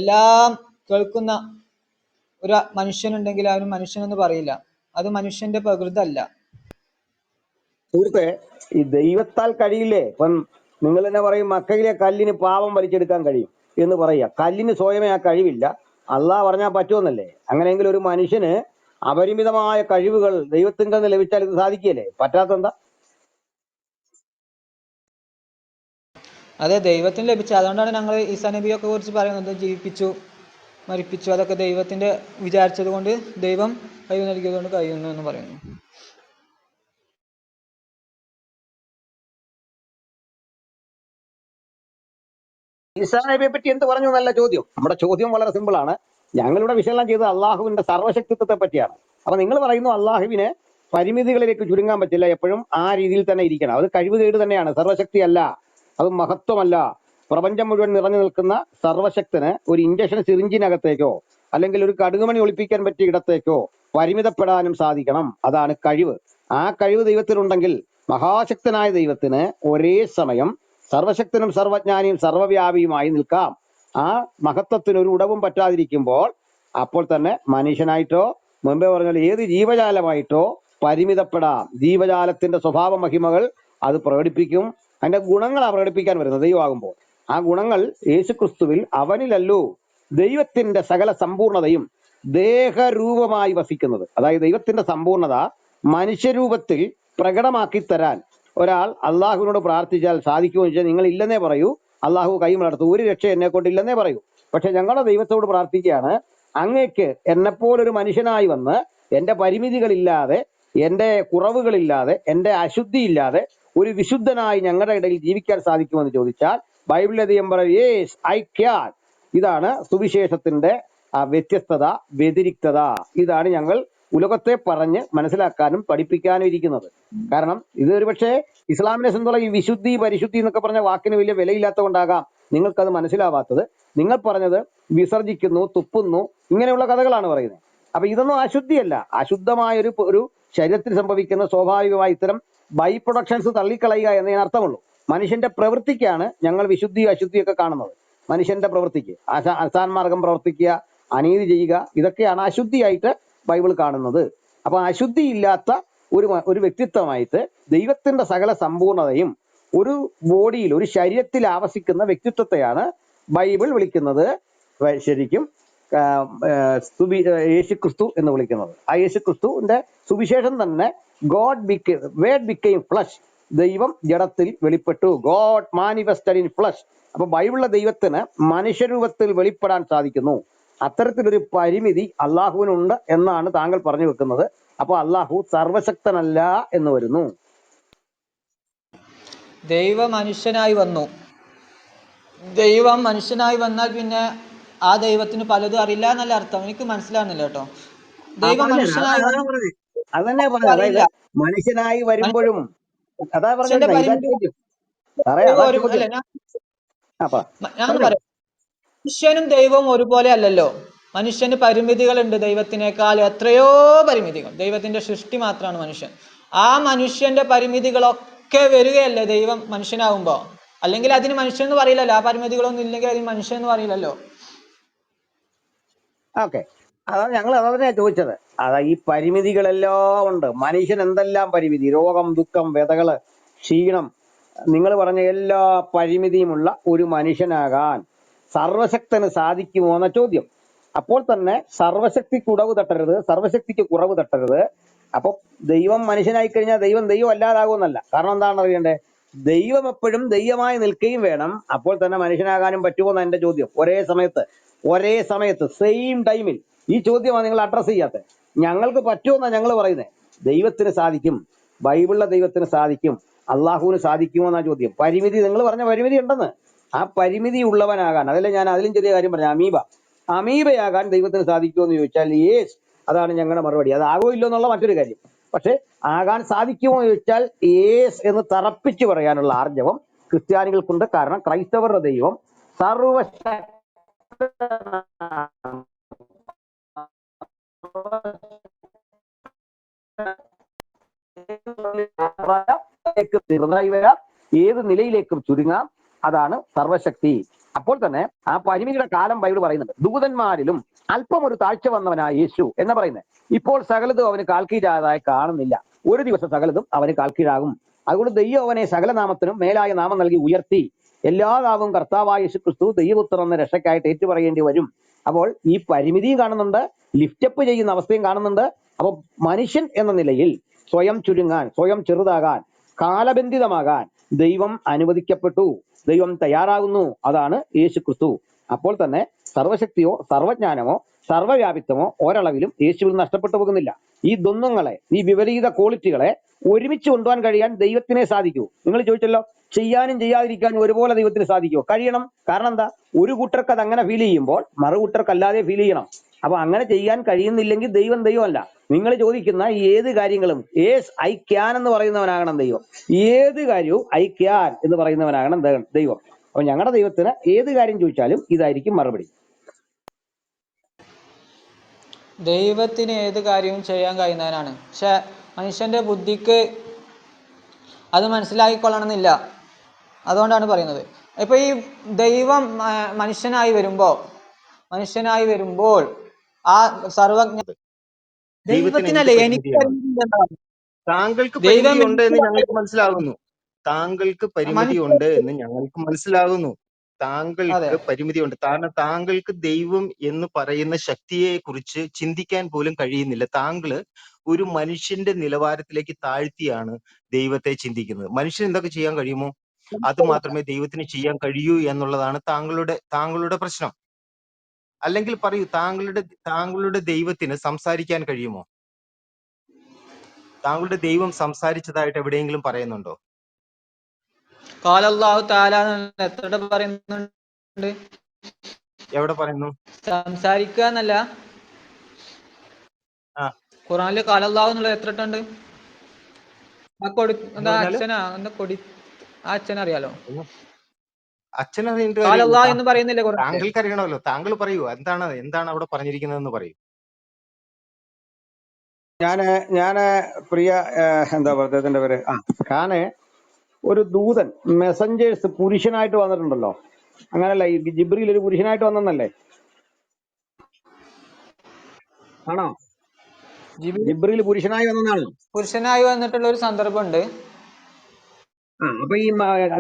എല്ലാം കേൾക്കുന്ന ഒരു മനുഷ്യനുണ്ടെങ്കിൽ അവന് മനുഷ്യനെന്ന് പറയില്ല. അത് മനുഷ്യന്റെ പ്രകൃതല്ല. സുഹൃത്തെ, ഈ ദൈവത്താൽ കഴിയില്ലേ? ഇപ്പം നിങ്ങൾ തന്നെ പറയും മക്കയിലെ കല്ലിന് പാപം വലിച്ചെടുക്കാൻ കഴിയും എന്ന് പറയുക. കല്ലിന് സ്വയമേ ആ കഴിവില്ല, അള്ളാഹ് പറഞ്ഞാൽ പറ്റുമെന്നല്ലേ? അങ്ങനെയെങ്കിൽ ഒരു മനുഷ്യന് അപരിമിതമായ കഴിവുകൾ ദൈവത്തിൻ്റെ നിന്ന് ലഭിച്ചാൽ ഇത് സാധിക്കുകയല്ലേ? പറ്റാത്തെന്താ? അതെ, ദൈവത്തിന് ലഭിച്ച, അതുകൊണ്ടാണ് ഞങ്ങൾ ഈസാ നബിയൊക്കെ കുറിച്ച് പറയുന്നത്. ജീവിപ്പിച്ചു, മരിപ്പിച്ചു, അതൊക്കെ ദൈവത്തിന്റെ വിചാരിച്ചത് കൊണ്ട്, ദൈവം കഴിവ് നൽകിയത് കൊണ്ട് കഴിയുന്നു എന്ന് പറയുന്നു. ഈസാ നബിയെ പറ്റി എന്ത് പറഞ്ഞു എന്നല്ല ചോദ്യം. നമ്മുടെ ചോദ്യം വളരെ സിമ്പിൾ ആണ്. ഞങ്ങളിവിടെ വിശകലനം ചെയ്തത് അള്ളാഹുവിന്റെ സർവ്വശക്തിത്വത്തെ പറ്റിയാണ്. അപ്പൊ നിങ്ങൾ പറയുന്നു അള്ളാഹുവിന് പരിമിതികളിലേക്ക് ചുരുങ്ങാൻ പറ്റില്ല, എപ്പോഴും ആ രീതിയിൽ തന്നെ ഇരിക്കണം. അത് കഴിവുകേട് തന്നെയാണ്, സർവ്വശക്തി അല്ല, അത് മഹത്വമല്ല. പ്രപഞ്ചം മുഴുവൻ നിറഞ്ഞു നിൽക്കുന്ന സർവ്വശക്തന് ഒരു ഇഞ്ചക്ഷൻ സിറിഞ്ചിനകത്തേക്കോ അല്ലെങ്കിൽ ഒരു കടുകുമണി ഒളിപ്പിക്കാൻ പറ്റിയ ഇടത്തേക്കോ പരിമിതപ്പെടാനും സാധിക്കണം. അതാണ് കഴിവ്. ആ കഴിവ് ദൈവത്തിനുണ്ടെങ്കിൽ മഹാശക്തനായ ദൈവത്തിന് ഒരേ സമയം സർവശക്തനും സർവജ്ഞാനിയും സർവ്വവ്യാപിയുമായി നിൽക്കാം. ആ മഹത്വത്തിന് ഒരു ഉടവും പറ്റാതിരിക്കുമ്പോൾ അപ്പോൾ തന്നെ മനുഷ്യനായിട്ടോ മുമ്പേ പറഞ്ഞാൽ ഏത് ജീവജാലമായിട്ടോ പരിമിതപ്പെടാം. ജീവജാലത്തിന്റെ സ്വഭാവ മഹിമകൾ അത് പ്രകടിപ്പിക്കും. അതിന്റെ ഗുണങ്ങളാണ് പ്രകടിപ്പിക്കാൻ വരുന്നത് ദൈവമാകുമ്പോൾ. ആ ഗുണങ്ങൾ യേശുക്രിസ്തുവിൽ, അവനിലല്ലോ ദൈവത്തിന്റെ സകല സമ്പൂർണതയും ദേഹരൂപമായി വസിക്കുന്നത്. അതായത് ദൈവത്തിന്റെ സമ്പൂർണത മനുഷ്യരൂപത്തിൽ പ്രകടമാക്കി തരാൻ ഒരാൾ അള്ളാഹുവിനോട് പ്രാർത്ഥിച്ചാൽ സാധിക്കുമോ എന്ന് വെച്ചാൽ നിങ്ങൾ ഇല്ലെന്നേ പറയൂ. അള്ളാഹു കൈ മലർത്തും, ഒരു രക്ഷ എന്നെ കൊണ്ട് ഇല്ലെന്നേ പറയൂ. പക്ഷെ ഞങ്ങളുടെ ദൈവത്തോട് പ്രാർത്ഥിക്കുകയാണ്, അങ്ങേക്ക് എന്നെപ്പോലൊരു മനുഷ്യനായി വന്ന് എൻ്റെ പരിമിതികളില്ലാതെ, എൻ്റെ കുറവുകളില്ലാതെ, എൻ്റെ അശുദ്ധിയില്ലാതെ ഒരു വിശുദ്ധനായി ഞങ്ങളുടെ ഇടയിൽ ജീവിക്കാൻ സാധിക്കുമെന്ന് ചോദിച്ചാൽ ബൈബിളിലെ ദൈവം പറയും യേസ് ഐ ക്യാൻ. ഇതാണ് സുവിശേഷത്തിന്റെ വ്യത്യസ്തത, വ്യതിരിക്തത. ഇതാണ് ഞങ്ങൾ ഉലകത്തെ പറഞ്ഞ് മനസ്സിലാക്കാനും പഠിപ്പിക്കാനും ഇരിക്കുന്നത്. കാരണം ഇത് ഒരുപക്ഷെ ഇസ്ലാമിനെ സംബന്ധിച്ചുള്ള ഈ വിശുദ്ധി പരിശുദ്ധി എന്നൊക്കെ പറഞ്ഞ വാക്കിന് വലിയ വിലയില്ലാത്തത് കൊണ്ടാകാം നിങ്ങൾക്കത് മനസ്സിലാവാത്തത്. നിങ്ങൾ പറഞ്ഞത് വിസർജിക്കുന്നു, തുപ്പുന്നു, ഇങ്ങനെയുള്ള കഥകളാണ് പറയുന്നത്. അപ്പൊ ഇതൊന്നും അശുദ്ധിയല്ല. അശുദ്ധമായ ഒരു ശരീരത്തിൽ സംഭവിക്കുന്ന സ്വാഭാവികമായി ഇത്തരം ബൈ പ്രൊഡക്ഷൻസ് തള്ളിക്കളയുക എന്നതിന് അർത്ഥമുള്ളൂ. മനുഷ്യന്റെ പ്രവൃത്തിക്കാണ് ഞങ്ങൾ വിശുദ്ധിയും അശുദ്ധിയൊക്കെ കാണുന്നത്. മനുഷ്യന്റെ പ്രവൃത്തിക്ക് അസാൻമാർഗം പ്രവർത്തിക്കുക, അനീതി ചെയ്യുക, ഇതൊക്കെയാണ് അശുദ്ധിയായിട്ട് ബൈബിൾ കാണുന്നത്. അപ്പൊ അശുദ്ധി ഇല്ലാത്ത ഒരു വ്യക്തിത്വമായിട്ട് ദൈവത്തിന്റെ സകല സമ്പൂർണതയും ഒരു ബോഡിയിൽ, ഒരു ശരീരത്തിൽ ആവസിക്കുന്ന വ്യക്തിത്വത്തെയാണ് ബൈബിൾ വിളിക്കുന്നത് ശരിക്കും യേശു ക്രിസ്തു എന്ന് വിളിക്കുന്നത്. ആ യേശു ക്രിസ്തുവിന്റെ സുവിശേഷം തന്നെ വേർഡ് ബിക്കെയിം ഫ്ലഷ്, ദൈവം ജഡത്തിൽ വെളിപ്പെട്ടു, ഗോഡ് മാനിഫെസ്റ്റഡ് ഇൻ ഫ്ലഷ്. അപ്പൊ ബൈബിളിലെ ദൈവത്തിന് മനുഷ്യരൂപത്തിൽ വെളിപ്പെടാൻ സാധിക്കുന്നു. അത്തരത്തിലൊരു പരിമിതി അള്ളാഹുവിനുണ്ട് എന്നാണ് താങ്കൾ പറഞ്ഞു വെക്കുന്നത്. അപ്പൊ അള്ളാഹു സർവശക്തനല്ല എന്ന് വരുന്നു. ദൈവം മനുഷ്യനായി വന്നു. ദൈവം മനുഷ്യനായി വന്നാൽ പിന്നെ ആ ദൈവത്തിന് പലതും അറിയില്ല എന്നല്ല അർത്ഥം. എനിക്ക് മനസ്സിലാവുന്നില്ല കേട്ടോ. ദൈവം മനുഷ്യനായി അത് തന്നെ പറഞ്ഞത്. അതായത് അറിയില്ല. മനുഷ്യനായി വരുമ്പോഴും അതാ മനുഷ്യന്റെ പറഞ്ഞിരുന്നത്. ഇതാ പരിമിതി ചോദ്യം സാറേ, ദൈവം അതാ ഒരു ചോദ്യം. അല്ല ഞാനൊന്ന് പറഞ്ഞോ. പറയാം. മനുഷ്യനും ദൈവവും ഒരുപോലെ അല്ലല്ലോ. മനുഷ്യന് പരിമിതികളുണ്ട്, ദൈവത്തിനേക്കാൾ എത്രയോ പരിമിതികൾ. ദൈവത്തിന്റെ സൃഷ്ടി മാത്രമാണ് മനുഷ്യൻ. ആ മനുഷ്യന്റെ പരിമിതികളൊക്കെ വരികയല്ലേ ദൈവം മനുഷ്യനാവുമ്പോ. അല്ലെങ്കിൽ അതിന് മനുഷ്യൻ എന്ന് പറയില്ലല്ലോ. ആ പരിമിതികളൊന്നും ഇല്ലെങ്കിൽ അതിന് മനുഷ്യൻ എന്ന് പറയില്ലല്ലോ. ഓക്കെ, അതാണ് ഞങ്ങൾ അതന്നെയാ ചോദിച്ചത്. അതാ ഈ പരിമിതികളെല്ലാം ഉണ്ട്. മനുഷ്യൻ എന്തെല്ലാം പരിമിതി, രോഗം, ദുഃഖം, വ്യതകള്, ക്ഷീണം, നിങ്ങൾ പറഞ്ഞ എല്ലാ പരിമിതിയുമുള്ള ഒരു മനുഷ്യനാകാൻ സർവശക്തന് സാധിക്കുമോ എന്ന ചോദ്യം. അപ്പോൾ തന്നെ സർവശക്തിക്ക് ഉടവ് തട്ടരുത്, സർവശക്തിക്ക് കുറവ് തട്ടരുത്. അപ്പൊ ദൈവം മനുഷ്യനായി കഴിഞ്ഞാൽ ദൈവം ദൈവം അല്ലാതാകുമെന്നല്ല. കാരണം എന്താണെന്ന് അറിയണ്ടേ? ദൈവം എപ്പോഴും ദൈവമായി നിൽക്കുകയും വേണം. അപ്പോൾ തന്നെ മനുഷ്യനാകാനും പറ്റുമോ എന്ന എന്റെ ചോദ്യം. ഒരേ സമയത്ത് സെയിം ടൈമിൽ. ഈ ചോദ്യമാണ് നിങ്ങൾ അഡ്രസ് ചെയ്യാത്തത്. ഞങ്ങൾക്ക് പറ്റുമെന്നാണ് ഞങ്ങൾ പറയുന്നത്. ദൈവത്തിന് സാധിക്കും, ബൈബിളിലെ ദൈവത്തിന് സാധിക്കും, അള്ളാഹുവിന് സാധിക്കുമോ എന്നാ ചോദ്യം. പരിമിതി, നിങ്ങൾ പറഞ്ഞ പരിമിതി ഉണ്ടെന്ന്. ആ പരിമിതി ഉള്ളവനാകാൻ, അതല്ല ഞാൻ അതിലും ചെറിയ കാര്യം പറഞ്ഞ അമീബയാകാൻ ദൈവത്തിന് സാധിക്കുമോ എന്ന് ചോദിച്ചാൽ യേസ്, അതാണ് ഞങ്ങളുടെ മറുപടി. അതാകോ ഇല്ലോ എന്നുള്ള മറ്റൊരു കാര്യം. പക്ഷെ ആകാൻ സാധിക്കുമോ എന്ന് ചോദിച്ചാൽ യേസ് എന്ന് തറപ്പിച്ച് പറയാനുള്ള ആർജവം ക്രിസ്ത്യാനികൾക്കുണ്ട്. കാരണം ക്രൈസ്തവരുടെ ദൈവം ചെറുതായി വരാം, ഏത് നിലയിലേക്കും ചുരുങ്ങാം. അതാണ് സർവശക്തി. അപ്പോൾ തന്നെ ആ പരിമിതിയുടെ കാലം ബൈബിൾ പറയുന്നുണ്ട്. ദൂതന്മാരിലും അല്പം ഒരു താഴ്ച വന്നവനായ യേശു എന്ന് പറയുന്നത്. ഇപ്പോൾ സകലതും അവന് കാൽക്കീഴായതായി കാണുന്നില്ല, ഒരു ദിവസം സകലതും അവന് കാൽക്കീഴാകും. അതുകൊണ്ട് ദൈവം അവനെ സകല നാമത്തിനും മേലായ നാമം നൽകി ഉയർത്തി. എല്ലാ നാമവും കർത്താവായ യേശു ക്രിസ്തു ദൈവപുത്രൻ എന്ന രക്ഷയ്ക്കായിട്ട് ഏറ്റുപറയേണ്ടി വരും. അപ്പോൾ ഈ പരിമിതിയും കാണുന്നുണ്ട്, ലിഫ്റ്റപ്പ് ചെയ്യുന്ന അവസ്ഥയും കാണുന്നുണ്ട്. അപ്പൊ മനുഷ്യൻ എന്ന നിലയിൽ സ്വയം ചുരുങ്ങാൻ, സ്വയം ചെറുതാകാൻ, കാലബന്ധിതമാകാൻ ദൈവം അനുവദിക്കപ്പെട്ടു, ദൈവം തയ്യാറാകുന്നു. അതാണ് യേശു ക്രിസ്തു. അപ്പോൾ തന്നെ സർവശക്തിയോ സർവജ്ഞാനമോ സർവവ്യാപിത്വമോ ഒരളവിലും യേശുവിൽ നഷ്ടപ്പെട്ടു പോകുന്നില്ല. ഈ ദ്വന്ദ്ങ്ങളെ, ഈ വിപരീത ക്വാളിറ്റികളെ ഒരുമിച്ച് കൊണ്ടുപോകാൻ കഴിയാൻ ദൈവത്തിനെ സാധിക്കൂ. നിങ്ങൾ ചോദിച്ചല്ലോ, ചെയ്യാനും ചെയ്യാതിരിക്കാനും ഒരുപോലെ ദൈവത്തിന് സാധിക്കുമോ? കഴിയണം. കാരണം എന്താ? ഒരു കൂട്ടർക്ക് അത് അങ്ങനെ ഫീൽ ചെയ്യുമ്പോൾ മറുകൂട്ടർക്ക് അല്ലാതെ ഫീൽ ചെയ്യണം. അപ്പൊ അങ്ങനെ ചെയ്യാൻ കഴിയുന്നില്ലെങ്കിൽ ദൈവം ദൈവമല്ല. നിങ്ങൾ ചോദിക്കുന്ന ഏത് കാര്യങ്ങളും യേസ് ഐ ക്യാൻ എന്ന് പറയുന്നവനാകണം ദൈവം. ഏത് കാര്യവും ഐ ക്യാൻ എന്ന് പറയുന്നവനാകണം ദൈവം. അപ്പൊ ഞങ്ങളുടെ ദൈവത്തിന് ഏത് കാര്യം ചോദിച്ചാലും ഇതായിരിക്കും മറുപടി. ദൈവത്തിന് ഏത് കാര്യവും ചെയ്യാൻ കഴിയുന്നവനാണ്. പക്ഷെ മനുഷ്യന്റെ ബുദ്ധിക്ക് അത് മനസ്സിലാക്കിക്കൊള്ളണമെന്നില്ല. അതുകൊണ്ടാണ് പറയുന്നത്. ഇപ്പൊ ഈ ദൈവം മനുഷ്യനായി വരുമ്പോൾ ആ സർവജ്ഞ ദൈവത്തിന് എന്ത് ദൈവത്തിനല്ലേ എനിക്ക് പരിമിതിയാണ്? പരിമിതി. താങ്കൾക്ക് ദൈവം പരിമിതി ഉണ്ട് എനിക്ക് എന്ന് ഞങ്ങൾക്ക് മനസ്സിലാകുന്നു. താങ്കൾക്ക് പരിമിതി മനുഷ്യ ഉണ്ട് എന്ന് ഞങ്ങൾക്ക് മനസ്സിലാകുന്നു. അതെ, താങ്കൾക്ക് പരിമിതിയുണ്ട്. കാരണം താങ്കൾക്ക് ദൈവം എന്ന് പറയുന്ന ശക്തിയെ കുറിച്ച് ചിന്തിക്കാൻ പോലും കഴിയുന്നില്ല. താങ്കള് ഒരു മനുഷ്യന്റെ നിലവാരത്തിലേക്ക് താഴ്ത്തിയാണ് ദൈവത്തെ ചിന്തിക്കുന്നത്. മനുഷ്യന് എന്തൊക്കെ ചെയ്യാൻ കഴിയുമോ അത് മാത്രമേ ദൈവത്തിന് ചെയ്യാൻ കഴിയൂ എന്നുള്ളതാണ് താങ്കളുടെ പ്രശ്നം. അല്ലെങ്കിൽ പറയൂ, താങ്കളുടെ ദൈവത്തിന് സംസാരിക്കാൻ കഴിയുമോ? താങ്കളുടെ ദൈവം സംസാരിച്ചതായിട്ട് എവിടെയെങ്കിലും പറയുന്നുണ്ടോ? ഖാല അല്ലാഹു തആല എത്ര പറയുന്നുണ്ട്? എവിടെ പറയുന്നു? സംസാരിക്കുക എന്നല്ല, ആ ഖുറാനില് ഖാല അല്ലാഹു എന്നുള്ളത് എത്ര ഉണ്ട്? ആ എന്ന് എന്താ പറഞ്ഞാല് അച്ഛനാ, എന്താ ആ അച്ഛൻ അറിയാലോ. അച്ഛൻ അറിയേണ്ട ഖാല കാര്യമില്ല. അല്ലാഹു എന്ന് പറയുന്നില്ലേ ഖുറാനില്? താങ്കൾക്ക് അറിയണമല്ലോ. താങ്കൾ പറയൂ, എന്താണ് അവിടെ പറഞ്ഞിരിക്കുന്നതെന്ന് പറയൂ. ഞാന് പ്രിയ എന്താ പറയുക പേര്, ഖാനെ, ഒരു ദൂതൻ മെസ്സഞ്ചേഴ്സ് പുരുഷനായിട്ട് വന്നിട്ടുണ്ടല്ലോ. അങ്ങനല്ല, ഈ ജിബ്രീൽ ഒരു പുരുഷനായിട്ട് വന്നെന്നല്ലേ? ആണോ? ജിബ്രീൽ പുരുഷനായി വന്നെന്നാണോ? പുരുഷനായി വന്നിട്ടുള്ള ഒരു സന്ദർഭമുണ്ട്. അപ്പൊ ഈ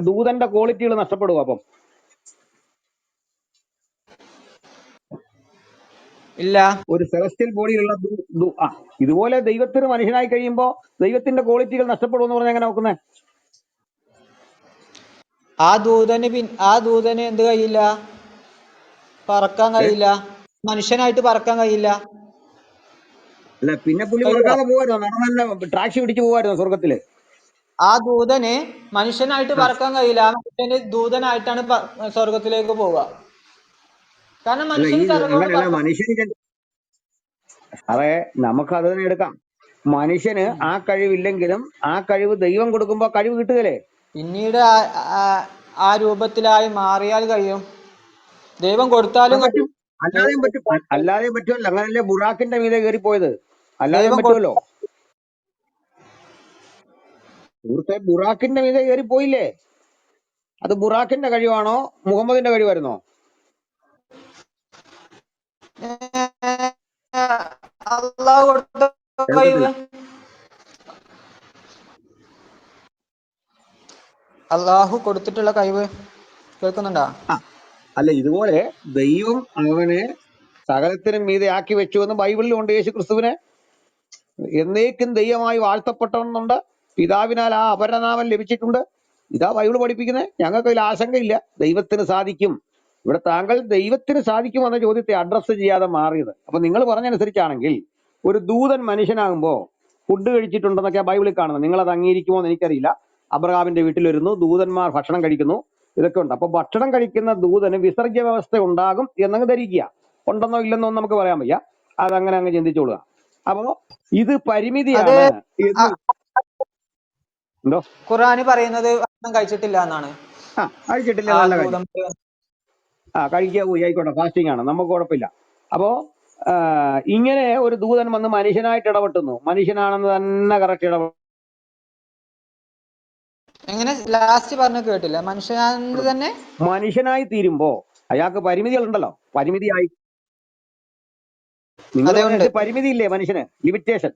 ദൂതന്റെ ക്വാളിറ്റികൾ നഷ്ടപ്പെടും. അപ്പം ഇല്ല. ഒരു സെലസ്റ്റിയൽ ബോഡിയിലുള്ള ഇതുപോലെ ദൈവത്തിന് മനുഷ്യനായി കഴിയുമ്പോൾ ദൈവത്തിന്റെ ക്വാളിറ്റികൾ നഷ്ടപ്പെടുമെന്ന് പറഞ്ഞാൽ എങ്ങനെ നോക്കുന്നത്? ആ ദൂതന് എന്ത് കഴിയില്ല? പറക്കാൻ കഴിയില്ല. മനുഷ്യനായിട്ട് പറക്കാൻ കഴിയില്ല. അല്ല പിന്നെ പുള്ളി കഴിയോ? പറക്കാതെ പോവായിരുന്നോ? നടന്നെ ടാക്സി പിടിച്ച് പോവായിരുന്നോ സ്വർഗത്തില്? ആ ദൂതന് മനുഷ്യനായിട്ട് ആ പറക്കാൻ കഴിയില്ല. ആ മനുഷ്യന് ദൂതനായിട്ടാണ് സ്വർഗത്തിലേക്ക് പോവുക. കാരണം അല്ല ഈ മനുഷ്യന് ചിറകുകൊണ്ട് അങ്ങനെയല്ല പറക്കാം. മനുഷ്യന്. അതെ, നമുക്ക് അത് തന്നെ എടുക്കാം. മനുഷ്യന് ആ കഴിവില്ലെങ്കിലും ആ കഴിവ് ദൈവം കൊടുക്കുമ്പോ കഴിവ് കിട്ടുകയല്ലേ? പിന്നീട് ആ രൂപത്തിലായി മാറിയാൽ കഴിയും. ദൈവം കൊടുത്താലും പറ്റും, കഴിയും. അല്ലാതെയും പറ്റും. അല്ലാതെയും പറ്റുമല്ലോ. അങ്ങനല്ലേ ബുറാക്കിന്റെ മീതെ കയറിപ്പോയത്? അല്ലാതെയും ദൈവം പറ്റുമല്ലോ. സുഹൃത്തെ, ബുറാക്കിന്റെ മീതെ കയറിപ്പോയില്ലേ? അത് ബുറാക്കിന്റെ കഴിവാണോ മുഹമ്മദിന്റെ കഴിവായിരുന്നോ? അള്ളാഹു കൊടുത്ത കേൾക്കത്തില്ല. കഴിവ്. അള്ളാഹു കൊടുത്തിട്ടുള്ള കഴിവ്. കേൾക്കുന്നുണ്ടോ? ആ അല്ല, ഇതുപോലെ ദൈവം അവനെ സകലത്തിനും മീതെ ആക്കി വെച്ചു എന്ന് ബൈബിളിലുണ്ട്. യേശു ക്രിസ്തുവിനെ എന്നേക്കും ദൈവമായി വാഴ്ത്തപ്പെട്ടവന്നുണ്ട്. പിതാവിനാൽ ആ അപരനാമം ലഭിച്ചിട്ടുണ്ട്. ഇതാ ബൈബിൾ പഠിപ്പിക്കുന്നത്. ഞങ്ങൾക്ക് അതിൽ ആശങ്കയില്ല. ദൈവത്തിന് സാധിക്കും. ഇവിടെ താങ്കൾ ദൈവത്തിന് സാധിക്കും എന്ന ചോദ്യത്തെ അഡ്രസ്സ് ചെയ്യാതെ മാറിയത്. അപ്പൊ നിങ്ങൾ പറഞ്ഞനുസരിച്ചാണെങ്കിൽ ഒരു ദൂതൻ മനുഷ്യനാകുമ്പോ ഫുഡ് കഴിച്ചിട്ടുണ്ടെന്നൊക്കെ ബൈബിളിൽ കാണുന്നത്. നിങ്ങൾ അത് അംഗീകരിക്കുമോ എന്ന് എനിക്കറിയില്ല. അബ്രഹാമിന്റെ വീട്ടിൽ വരുന്നു, ദൂതന്മാർ ഭക്ഷണം കഴിക്കുന്നു, ഇതൊക്കെ ഉണ്ട്. അപ്പൊ ഭക്ഷണം കഴിക്കുന്ന ദൂതന് വിസർജ്യ വ്യവസ്ഥ ഉണ്ടാകും എന്നങ്ങ് ധരിക്കുക. ഉണ്ടെന്നോ ഇല്ലെന്നോ ഒന്നും നമുക്ക് പറയാൻ വയ്യ. അതങ്ങനെ അങ്ങ് ചിന്തിച്ചോളുക. അപ്പോ ഇത് അത് പരിമിതിയാണ് എന്ന്. എന്തോ? ഖുർആന് പറയുന്നത് ഭക്ഷണം കഴിച്ചിട്ടില്ല എന്നാണ്. കഴിച്ചിട്ടില്ല, ആ നല്ല കാര്യം. ദൂതം. കഴിക്കുക, പോയി ആയിക്കോട്ടെ, ഫാസ്റ്റിംഗ് ആണ്, നമുക്ക് കുഴപ്പമില്ല. അപ്പോ ആ, ഇങ്ങനെ ഒരു ദൂതൻ വന്ന് മനുഷ്യനായിട്ട് ഇടപെട്ടുന്നു. മനുഷ്യനാണെന്ന് തന്നെ കറക്റ്റ് എങ്ങനെ ലാസ്റ്റ് പറഞ്ഞ കേട്ടില്ല? മനുഷ്യനാണെന്ന് ഇടപെടുന്നു. തന്നെ. മനുഷ്യനായി തീരുമ്പോ അയാൾക്ക് പരിമിതികളുണ്ടല്ലോ. പരിമിതിയായി നിങ്ങൾ അതെ, ഉണ്ട്. പറഞ്ഞ പരിമിതി ഇല്ലേ മനുഷ്യന്? ലിമിറ്റേഷൻ.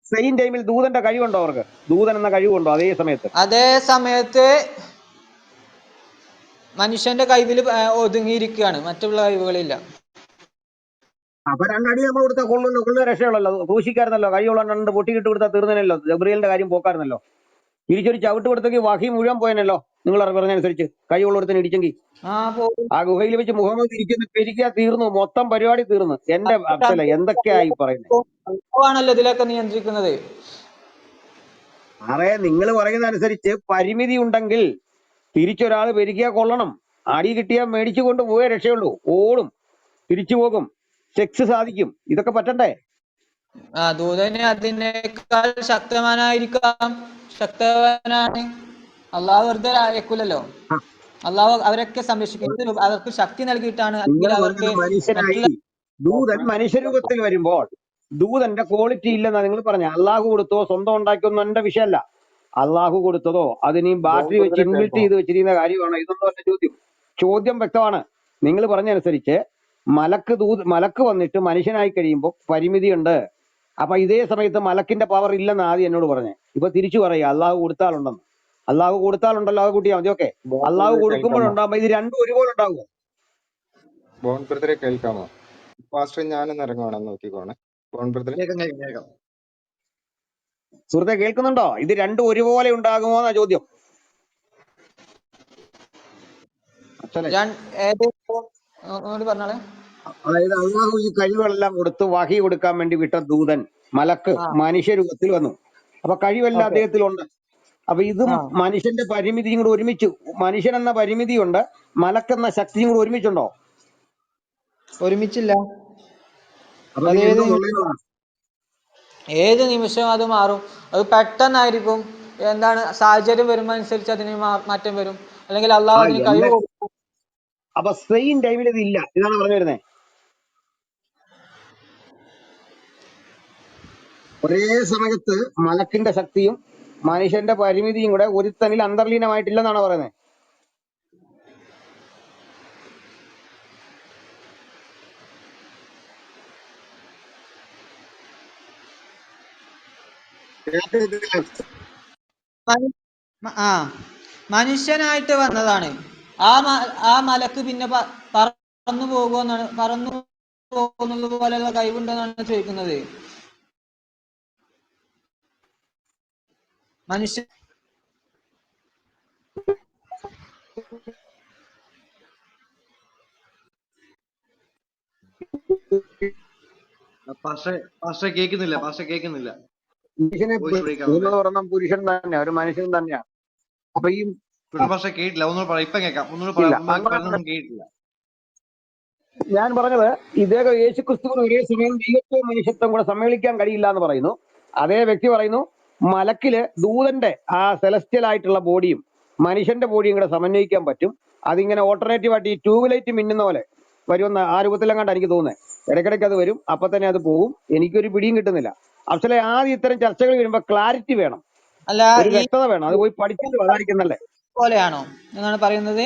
സെയിം ടൈമിൽ ദൂതന്റെ കഴിവുണ്ടോ അവർക്ക്? ദൂതൻ എന്ന കഴിവുണ്ടോ അതേ സമയത്ത്? അതേ സമയത്ത് മനുഷ്യന്റെ കഴിവിൽ ഒതുങ്ങിയിരിക്കുകയാണ്. മറ്റുള്ള കഴിവുകളില്ല. അപ്പൊ രണ്ടടി നമ്മൾ കൊടുത്ത കൊള്ളുന്ന രക്ഷയുള്ളല്ലോ. ക്രൂശിക്കായിരുന്നല്ലോ. കഴിയുള്ള രണ്ട് പൊട്ടിക്കിട്ട് കൊടുത്താൽ തീർന്നല്ലോ. ജബ്രിയലിന്റെ കാര്യം പോക്കായിരുന്നല്ലോ. തിരിച്ചൊരു ചവിട്ട് കൊടുത്തെങ്കിൽ വഹി മുഴുവൻ പോയനല്ലോ. നിങ്ങൾ പറഞ്ഞനുസരിച്ച് കഴിവുള്ളൊരുത്തിന് ഇടിച്ചെങ്കിൽ പോകും. ആ ഗുഹയിൽ വെച്ച് മുഹമ്മദ് ഇരിക്കുന്ന പെരിക്കുക തീർന്നു. മൊത്തം പരിപാടി തീർന്നു. എന്റെ അഫ്സല എന്തൊക്കെയായി പറയുന്നത്? ആണല്ലോ ഇതിലൊക്കെ നിയന്ത്രിക്കുന്നത്. നിങ്ങൾ പറയുന്ന അനുസരിച്ച് പരിമിതി ഉണ്ടെങ്കിൽ തിരിച്ചൊരാൾ പെരുകിയാ കൊള്ളണം. അടി കിട്ടിയാൽ മേടിച്ചു കൊണ്ട് പോയേ രക്ഷയുള്ളൂ. ഓടും, തിരിച്ചു പോകും, സെക്സ് സാധിക്കും. ഇതൊക്കെ പറ്റണ്ടേ? ദൂതന് അതിനേക്കാൾ ശക്തവാനായിരിക്കാം. ശക്തവാനാണ്. അള്ളാഹു വെറുതെ അയക്കൂലല്ലോ. ആ, അള്ളാഹു അവരൊക്കെ സംരക്ഷിക്കും. അവർക്ക് ശക്തി നൽകിയിട്ടാണ്. നിങ്ങൾ അല്ലെങ്കിൽ അവർക്ക് പറഞ്ഞത് മറ്റുള്ള മനുഷ്യനായി ദൂതൻ മനുഷ്യരൂപത്തിൽ വരുമ്പോൾ ദൂതന്റെ ക്വാളിറ്റി ഇല്ലെന്നാ നിങ്ങൾ പറഞ്ഞ. അള്ളാഹു കൊടുത്തോ സ്വന്തം ഉണ്ടാക്കിയൊന്നും എന്റെ വിഷയമല്ല. അള്ളാഹു കൊടുത്തതോ അതിന് ബാറ്ററി വെച്ച് ഇൻബിൽറ്റ് ചെയ്ത് വെച്ചിരിക്കുന്ന കാര്യമാണോ ഇതൊന്നും എന്റെ ചോദ്യം. ചോദ്യം വ്യക്തമാണ്. നിങ്ങൾ പറഞ്ഞനുസരിച്ച് മലക്ക് വന്നിട്ട് മനുഷ്യനായി കഴിയുമ്പോൾ പരിമിതിയുണ്ട്. അപ്പൊ ഇതേ സമയത്ത് മലക്കിന്റെ പവർ ഇല്ലെന്ന് ആദ്യം എന്നോട് പറഞ്ഞേ. ഇപ്പൊ തിരിച്ചു പറയുക അള്ളാഹു കൊടുത്താലുണ്ടെന്ന്. അള്ളാഹു കൊടുത്താലുണ്ടല്ലോ, അത് കൂട്ടിയാൽ മതി. ഓക്കെ, ബോൺ അള്ളാഹു ബ്രദറെ കേൾക്കാമോ? കൊടുക്കുമ്പോഴുണ്ടാകുമ്പോ ഇത് രണ്ടും ഒരുപോലെ ഉണ്ടാകുമോ? ബോൺ ബ്രദറെ കേൾക്കാമോ? പാസ്റ്റർ ഞാനൊന്ന് ഇറങ്ങുവാണെന്ന് നോക്കിക്കോണേ. ബോൺ ബ്രദറെ കേൾക്കാം, കേൾക്കാം, കേൾക്കാം. സുഹൃത്തെ കേൾക്കുന്നുണ്ടോ? ഇത് രണ്ടും ഒരുപോലെ ഉണ്ടാകുമോ എന്നാ ചോദ്യം. അച്ഛനെ, ഏത് ഒന്നുകൂടി പറഞ്ഞാളെ. അതായത് അള്ളാഹു ഈ കഴിവുകളെല്ലാം കൊടുത്ത് വഹി കൊടുക്കാൻ വേണ്ടി വിട്ട ദൂതൻ മലക്ക് മനുഷ്യരൂപത്തിൽ വന്നു. അപ്പൊ കഴിവെല്ലാം ഓക്കെ. അദ്ദേഹത്തിലുണ്ട്. അപ്പൊ ഇതും മനുഷ്യന്റെ പരിമിതിയും കൂടെ ഒരുമിച്ച്, മനുഷ്യൻ എന്ന പരിമിതിയുണ്ട്, മലക്കെന്ന ശക്തിയും കൂടെ ഒരുമിച്ചുണ്ടോ? ഒരുമിച്ചില്ല. അപ്പൊ അത് പിന്നെ എന്തോ നുള്ളേന്ന് പറ. ഏത് നിമിഷവും അത് മാറും. അത് പെട്ടെന്നായിരിക്കും. എന്താണ് സാഹചര്യം വരുമ്പോൾ അനുസരിച്ച് അതിന് മാറ്റം വരും. അല്ലെങ്കിൽ അള്ളാഹു അതിന് കഴിവ് എല്ലാ കൊടുക്കും. അപ്പൊ സെയിം ടൈമിൽ ഇത് ഇല്ല, ഇതാണ് പറഞ്ഞു വരുന്നത്. ഒരേ സമയത്ത് മലക്കിന്റെ ശക്തിയും മനുഷ്യന്റെ പരിമിതിയും കൂടെ ഒരുത്തനിൽ അന്തർലീനമായിട്ടില്ലെന്നാണ് പറയുന്നത്. മനു- ആ മനുഷ്യനായിട്ട് വന്നതാണ്. ആ മലക്ക് പിന്നെ പറന്നു പോകുന്നത് പോലെയുള്ള കഴിവുണ്ടെന്നാണ് ചോദിക്കുന്നത്. മനുഷ്യ പാസ്റ്റർ കേൾക്കുന്നില്ല. മനുഷ്യനെ വോയിസ് ബ്രേക്ക് നിങ്ങൾ ആവുന്നുണ്ട്. പറഞ്ഞ പുരുഷൻ തന്നെ, ഒരു മനുഷ്യൻ തന്നെയാണ്. അപ്പൊ ഈ പാസ്റ്റർ കേട്ടില്ല, ഒന്നുകൂടെ പറയാം. ഇപ്പം കേൾക്കാം. ഒന്നുകൂടെ ഇല്ല പറയാം. അങ്ങനെ പറഞ്ഞൊന്നും കേട്ടില്ല. ഞാൻ പറഞ്ഞത്, ഇദ്ദേഹം യേശുക്രിസ്തുവിന് ഒരേ സമയം ദൈവത്വവും മനുഷ്യത്വം കൂടെ സമ്മേളിക്കാൻ കഴിയില്ല എന്ന് പറയുന്നു. അതേ വ്യക്തി പറയുന്നു മലക്കില് ദൂതന്റെ ആ സെലസ്റ്റിയൽ ആയിട്ടുള്ള ബോഡിയും മനുഷ്യന്റെ ബോഡിയും കൂടെ സമന്വയിക്കാൻ പറ്റും. അതിങ്ങനെ ഓൾട്ടർനേറ്റീവ് ആയിട്ട് ഈ ട്യൂബ് ലൈറ്റ് മിന്നുന്ന പോലെ വരുമെന്ന് ആ രൂപത്തിലെങ്ങാണ്ട് എനിക്ക് തോന്നുന്നത്. ഇടയ്ക്കിടയ്ക്ക് അത് വരും, അപ്പൊ തന്നെ അത് പോകും. എനിക്കൊരു പിടിയും കിട്ടുന്നില്ല. അഫ്സലെ, ആദ്യം ഇത്തരം ചർച്ചകൾ വരുമ്പോ ക്ലാരിറ്റി വേണം, അല്ല, ഒരു ഈ വ്യക്തത വേണം. അത് പോയി പഠിച്ചിട്ട് അതായിരിക്കുന്നല്ലേ. പോലെയാണോ എന്നാണ് പറയുന്നത്?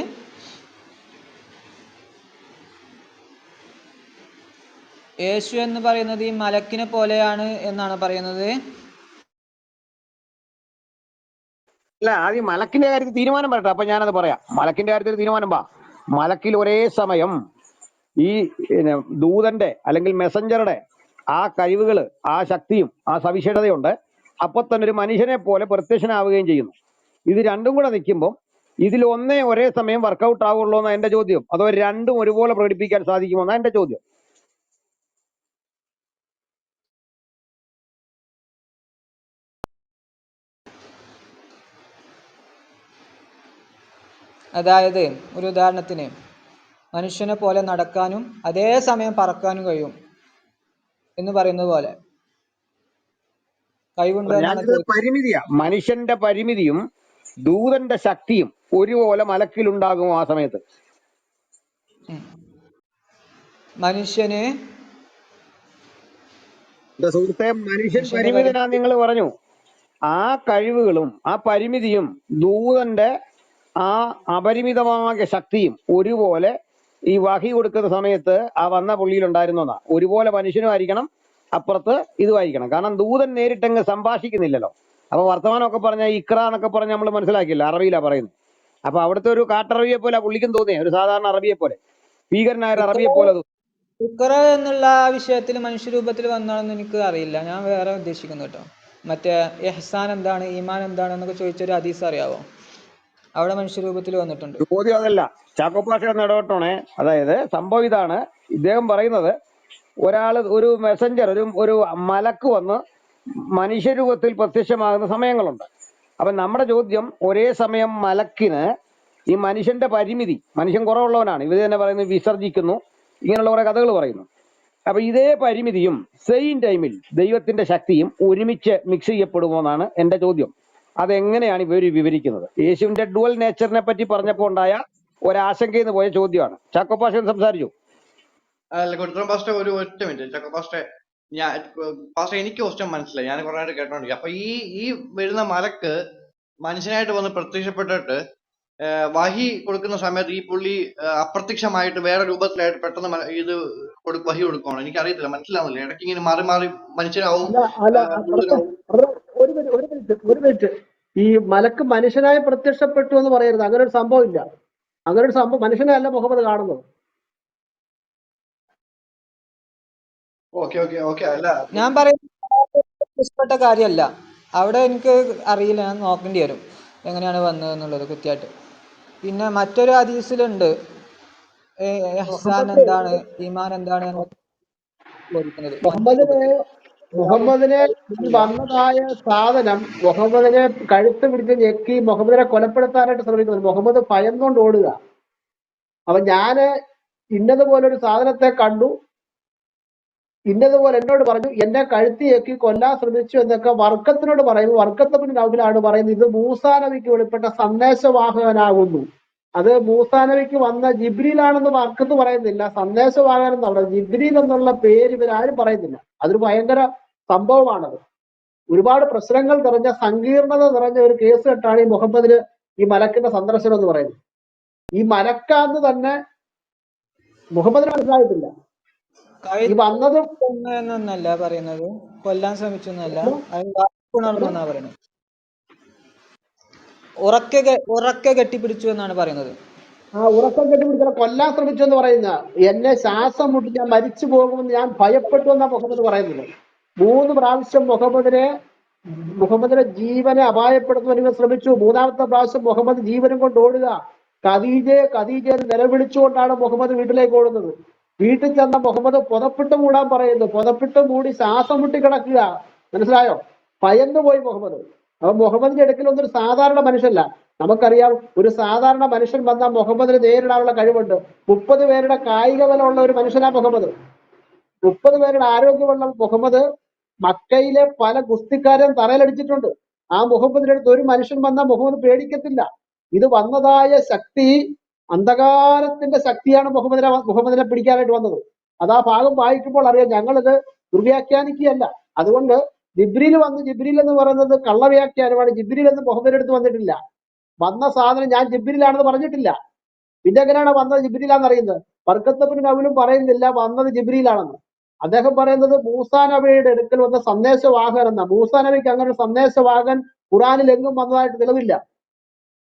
യേശു എന്ന് പറയുന്നത് ഈ മലക്കിനെ പോലെയാണ് എന്നാണ് പറയുന്നത്. അല്ല, ആദ്യം മലക്കിന്റെ കാര്യത്തിൽ തീരുമാനം പറയട്ടെ, അപ്പൊ ഞാനത് പറയാം. മലക്കിന്റെ കാര്യത്തിൽ തീരുമാനം മലക്കിൽ ഒരേ സമയം ഈ പിന്നെ ദൂതന്റെ അല്ലെങ്കിൽ മെസഞ്ചറുടെ ആ കഴിവുകള്, ആ ശക്തിയും ആ സവിശേഷതയുണ്ട്. അപ്പൊ തന്നെ ഒരു മനുഷ്യനെ പോലെ പ്രത്യക്ഷനാവുകയും ചെയ്യുന്നു. ഇത് രണ്ടും കൂടെ നിൽക്കുമ്പോൾ ഇതിൽ ഒന്നേ ഒരേ സമയം വർക്കൗട്ട് ആവുള്ളൂ എന്നാണ് എന്റെ ചോദ്യം. അതോ രണ്ടും ഒരുപോലെ പ്രകടിപ്പിക്കാൻ സാധിക്കുമോ എന്നാണ് എന്റെ ചോദ്യം. അതായത് ഒരു ഉദാഹരണത്തിന് മനുഷ്യനെ പോലെ നടക്കാനും അതേ സമയം പറക്കാനും കഴിയും എന്ന് പറയുന്നത് പോലെ കഴിവുണ്ടോ എന്നാണ് ഞാനിത് ചോദിച്ചത്. പരിമിതിയാ. മനുഷ്യന്റെ പരിമിതിയും ദൂതന്റെ ശക്തിയും ഒരുപോലെ മലക്കിലുണ്ടാകുമോ ആ സമയത്ത്? മനുഷ്യന് എന്റെ സുഹൃത്തെ, മനുഷ്യൻ മനുഷ്യന്റെ പരിമിതനാ നിങ്ങൾ പറഞ്ഞു. ആ കഴിവുകളും ആ പരിമിതിയും ദൂതന്റെ ആ അപരിമിതമായ ശക്തിയും ഒരുപോലെ ഈ വഹി കൊടുക്കുന്ന സമയത്ത് ആ വന്ന പുള്ളിയിൽ ഉണ്ടായിരുന്നതാ. ഒരുപോലെ മനുഷ്യനും ആയിരിക്കണം, അപ്പുറത്ത് ഇതുമായിരിക്കണം. കാരണം ദൂതൻ നേരിട്ടങ്ങ് സംഭാഷിക്കുന്നില്ലല്ലോ. അപ്പൊ വർത്തമാനമൊക്കെ പറഞ്ഞ ഇക്ര എന്നൊക്കെ പറഞ്ഞ് നമ്മൾ മനസ്സിലാക്കിയില്ല, അറബിയിലാ പറയുന്നത്. അപ്പൊ അവിടുത്തെ ഒരു കാട്ടറബിയെ പോലെ പുള്ളിക്കും തോന്നിയേ, ഒരു സാധാരണ അറബിയെ പോലെ, ഭീകരനായ ഒരു അറബിയെ പോലെ തോന്നി. ഇഖ്റ എന്നുള്ള വിഷയത്തിൽ മനുഷ്യരൂപത്തിൽ വന്നാണെന്ന് എനിക്ക് അറിയില്ല. ഞാൻ വേറെ ഉദ്ദേശിക്കുന്നു കേട്ടോ. മറ്റേ ഇഹ്സാൻ എന്താണ്, ഈമാൻ എന്താണ് എന്നൊക്കെ ചോദിച്ചൊരു ഹദീസ് അറിയാവോ? അവിടെ മനുഷ്യരൂപത്തിൽ വന്നിട്ടുണ്ട്. ചോദ്യം അതല്ല, ചാക്കോപ്പാഷ ഒന്ന് ഇടപെട്ടോണേ. അതായത് സംഭവം ഇതാണ്, ഇദ്ദേഹം പറയുന്നത് ഒരു മെസ്സഞ്ചർ, ഒരു മലക്ക് വന്ന് മനുഷ്യരൂപത്തിൽ പ്രത്യക്ഷമാകുന്ന സമയങ്ങളുണ്ട്. അപ്പൊ നമ്മുടെ ചോദ്യം, ഒരേ സമയം മലക്കിന് ഈ മനുഷ്യന്റെ പരിമിതി, മനുഷ്യൻ കുറവുള്ളവനാണ്, ഇവർ തന്നെ പറയുന്നത് വിസർജിക്കുന്നു, ഇങ്ങനെയുള്ള കുറെ കഥകൾ പറയുന്നു. അപ്പൊ ഇതേ പരിമിതിയും സെയിം ടൈമിൽ ദൈവത്തിന്റെ ശക്തിയും ഒരുമിച്ച് മിക്സ് ചെയ്യപ്പെടുമോ എന്നാണ് എന്റെ ചോദ്യം. അതെങ്ങനെയാണ് ഇവർ വിവരിക്കുന്നത്? യേശുവിന്റെ ഡുവൽ നേച്ചറിനെ പറ്റി പറഞ്ഞപ്പോൾ ഉണ്ടായ ഒരാശങ്കയിൽ നിന്ന് പോയ ചോദ്യമാണ്. ചാക്കോപ്പാഷൻ സംസാരിച്ചു. അല്ല, കൊടുത്തോളം പാസ്റ്റർ, ഒറ്റ മിനിറ്റ്. ചക്ക പാസ്റ്റർ എനിക്ക് ക്വസ്റ്റ്യൻ മനസ്സിലായി. ഞാൻ കുറെ ആയിട്ട് കേട്ടോണ്ടിരിക്കും. അപ്പൊ ഈ വരുന്ന മലക്ക് മനുഷ്യനായിട്ട് വന്ന് പ്രത്യക്ഷപ്പെട്ടിട്ട് വഹി കൊടുക്കുന്ന സമയത്ത് ഈ പുള്ളി അപ്രത്യക്ഷമായിട്ട് വേറെ രൂപത്തിലായിട്ട് പെട്ടെന്ന് വഹി കൊടുക്കണം. എനിക്കറിയത്തില്ല, മനസ്സിലാവുന്നില്ല. ഇടയ്ക്ക് ഇങ്ങനെ മാറി മാറി മനുഷ്യനാവും, ദൂതനാവും. ഒരു മിനിറ്റ്. ഈ മലക്ക് മനുഷ്യനായി പ്രത്യക്ഷപ്പെട്ടു എന്ന് പറയരുത്. അങ്ങനെ ഒരു സംഭവം ഇല്ല. അങ്ങനെ ഒരു സംഭവം മനുഷ്യനെ അല്ല മുഹമ്മദ് കാണുന്നത്. ഓക്കെ അല്ല, ഞാൻ പറയുന്ന കാര്യമല്ല. അവിടെ എനിക്ക് അറിയില്ല, ഞാൻ നോക്കേണ്ടി വരും എങ്ങനെയാണ് വന്നത് എന്നുള്ളത് കൃത്യമായിട്ട്. പിന്നെ മറ്റൊരു ഹദീസിലുണ്ട് ഇഹ്സാൻ എന്താണ്, ഈമാൻ എന്താണ് എന്ന് ചോദിക്കുന്നത്. മുഹമ്മദിനെ ഈ വന്നതായ സാധനം മുഹമ്മദിനെ കഴുത്ത് പിടിച്ച് ഞെക്കി മുഹമ്മദിനെ കൊലപ്പെടുത്താനായിട്ട് ശ്രമിക്കുന്നത്. മുഹമ്മദ് ഭയന്നുകൊണ്ട് ഓടുക. അപ്പൊ ഞാന് ഇന്നതുപോലൊരു സാധനത്തെ കണ്ടു, ഇന്നതുപോലെ എന്നോട് പറഞ്ഞു, എന്നെ കഴുത്തി ഞെക്കി കൊല്ലാൻ ശ്രമിച്ചു എന്നൊക്കെ വർക്കത്തിനോട് പറയുന്നു. വർക്കത്തിന് നൗഫിലാണ് പറയുന്നത്, ഇത് മൂസാ നബിക്ക് വെളിപ്പെട്ട സന്ദേശവാഹകനാകുന്നു. അത് മൂസാ നബിക്ക് വന്ന ജിബ്രീലാണെന്ന് വർക്കത്ത് പറയുന്നില്ല, സന്ദേശവാഹകൻ എന്നാണ്. ജിബ്രീൽ എന്നുള്ള പേര് ഇവരാരും പറയുന്നില്ല. അതൊരു ഭയങ്കര സംഭവമാണത്. ഒരുപാട് പ്രശ്നങ്ങൾ നിറഞ്ഞ, സങ്കീർണത നിറഞ്ഞ ഒരു കേസ് കെട്ടാണ് ഈ മുഹമ്മദിന് ഈ മലക്കിന്റെ സന്ദർശനം എന്ന് പറയുന്നത്. ഈ മലക്കാന്ന് തന്നെ മുഹമ്മദിന് മനസ്സിലായിട്ടില്ല. ഈ വന്നതും എന്നല്ല പറയുന്നത്, കൊല്ലാൻ ശ്രമിച്ചു എന്നല്ല, അത് നടന്നെന്നാ പറയുന്നത്. ഉറക്കെ കെട്ടിപ്പിടിച്ചു എന്നാണ് പറയുന്നത്. ആ ഉറക്കം കെട്ടിപ്പിടിച്ചാൽ കൊല്ലാൻ ശ്രമിച്ചു എന്ന് പറയുന്ന, എന്നെ ശ്വാസം മുട്ടി ഞാൻ മരിച്ചു പോകുമെന്ന് ഞാൻ ഭയപ്പെട്ടു എന്നാ മുഹമ്മദ് പറയുന്നത്. 3 പ്രാവശ്യം മുഹമ്മദിന്റെ ജീവനെ അപായപ്പെടുത്തുവാൻ ഇവർ ശ്രമിച്ചു. 3-ാമത്തെ പ്രാവശ്യം മുഹമ്മദ് ജീവനും കൊണ്ട് ഓടുക. ഖദീജ എന്ന് നിലവിളിച്ചുകൊണ്ടാണ് മുഹമ്മദ് വീട്ടിലേക്ക് ഓടുന്നത്. വീട്ടിൽ ചെന്ന മുഹമ്മദ് പുതപ്പിട്ട് മൂടാൻ പറയുന്നു. പുതപ്പിട്ട് മൂടി ശ്വാസം മുട്ടി കിടക്കുക. മനസ്സിലായോ? ഭയന്നു പോയി മുഹമ്മദ്. അപ്പൊ മുഹമ്മദിന്റെ അടുക്കലൊന്നും ഒരു സാധാരണ മനുഷ്യല്ല. നമുക്കറിയാം, ഒരു സാധാരണ മനുഷ്യൻ വന്നാൽ മുഹമ്മദിന് നേരിടാനുള്ള കഴിവുണ്ട്. 30 പേരുടെ കായിക ബലമുള്ള ഒരു മനുഷ്യനാ മുഹമ്മദ്. 30 പേരുടെ ആരോഗ്യമുള്ള മുഹമ്മദ് മക്കയിലെ പല ഗുസ്തിക്കാരും തറയിലടിച്ചിട്ടുണ്ട്. ആ മുഹമ്മദിന്റെ അടുത്ത് ഒരു മനുഷ്യൻ വന്നാൽ മുഹമ്മദ് പേടിക്കത്തില്ല. ഇത് വന്നതായ ശക്തി അന്ധകാരത്തിന്റെ ശക്തിയാണ് മുഹമ്മദിനെ പിടിക്കാനായിട്ട് വന്നത്. അത് ആ ഭാഗം വായിക്കുമ്പോൾ അറിയാം. ഞങ്ങളിത് ദുർവ്യാഖ്യാനിക്കുകയല്ല. അതുകൊണ്ട് ജിബ്രീൽ എന്ന് പറയുന്നത് കള്ളവ്യാഖ്യാനമാണ്. ജിബ്രീൽ എന്ന് മുഹമ്മദിന്റെ അടുത്ത് വന്നിട്ടില്ല. വന്ന സാധനം ഞാൻ ജിബ്രീലാണെന്ന് പറഞ്ഞിട്ടില്ല. പിന്നെ എങ്ങനെയാണ് വന്നത് ജിബ്രീലാന്ന് അറിയുന്നത്? ബർക്കത്ത് നബിയും പറയുന്നില്ല വന്നത് ജിബ്രീലാണെന്ന്. അദ്ദേഹം പറയുന്നത് മൂസാ നബിയുടെ അടുക്കൽ വന്ന സന്ദേശവാഹകൻ എന്ന. മൂസാ നബിക്ക് അങ്ങനെ ഒരു സന്ദേശവാഹകൻ ഖുറാനിൽ എങ്ങും വന്നതായിട്ട് തെളിവില്ല.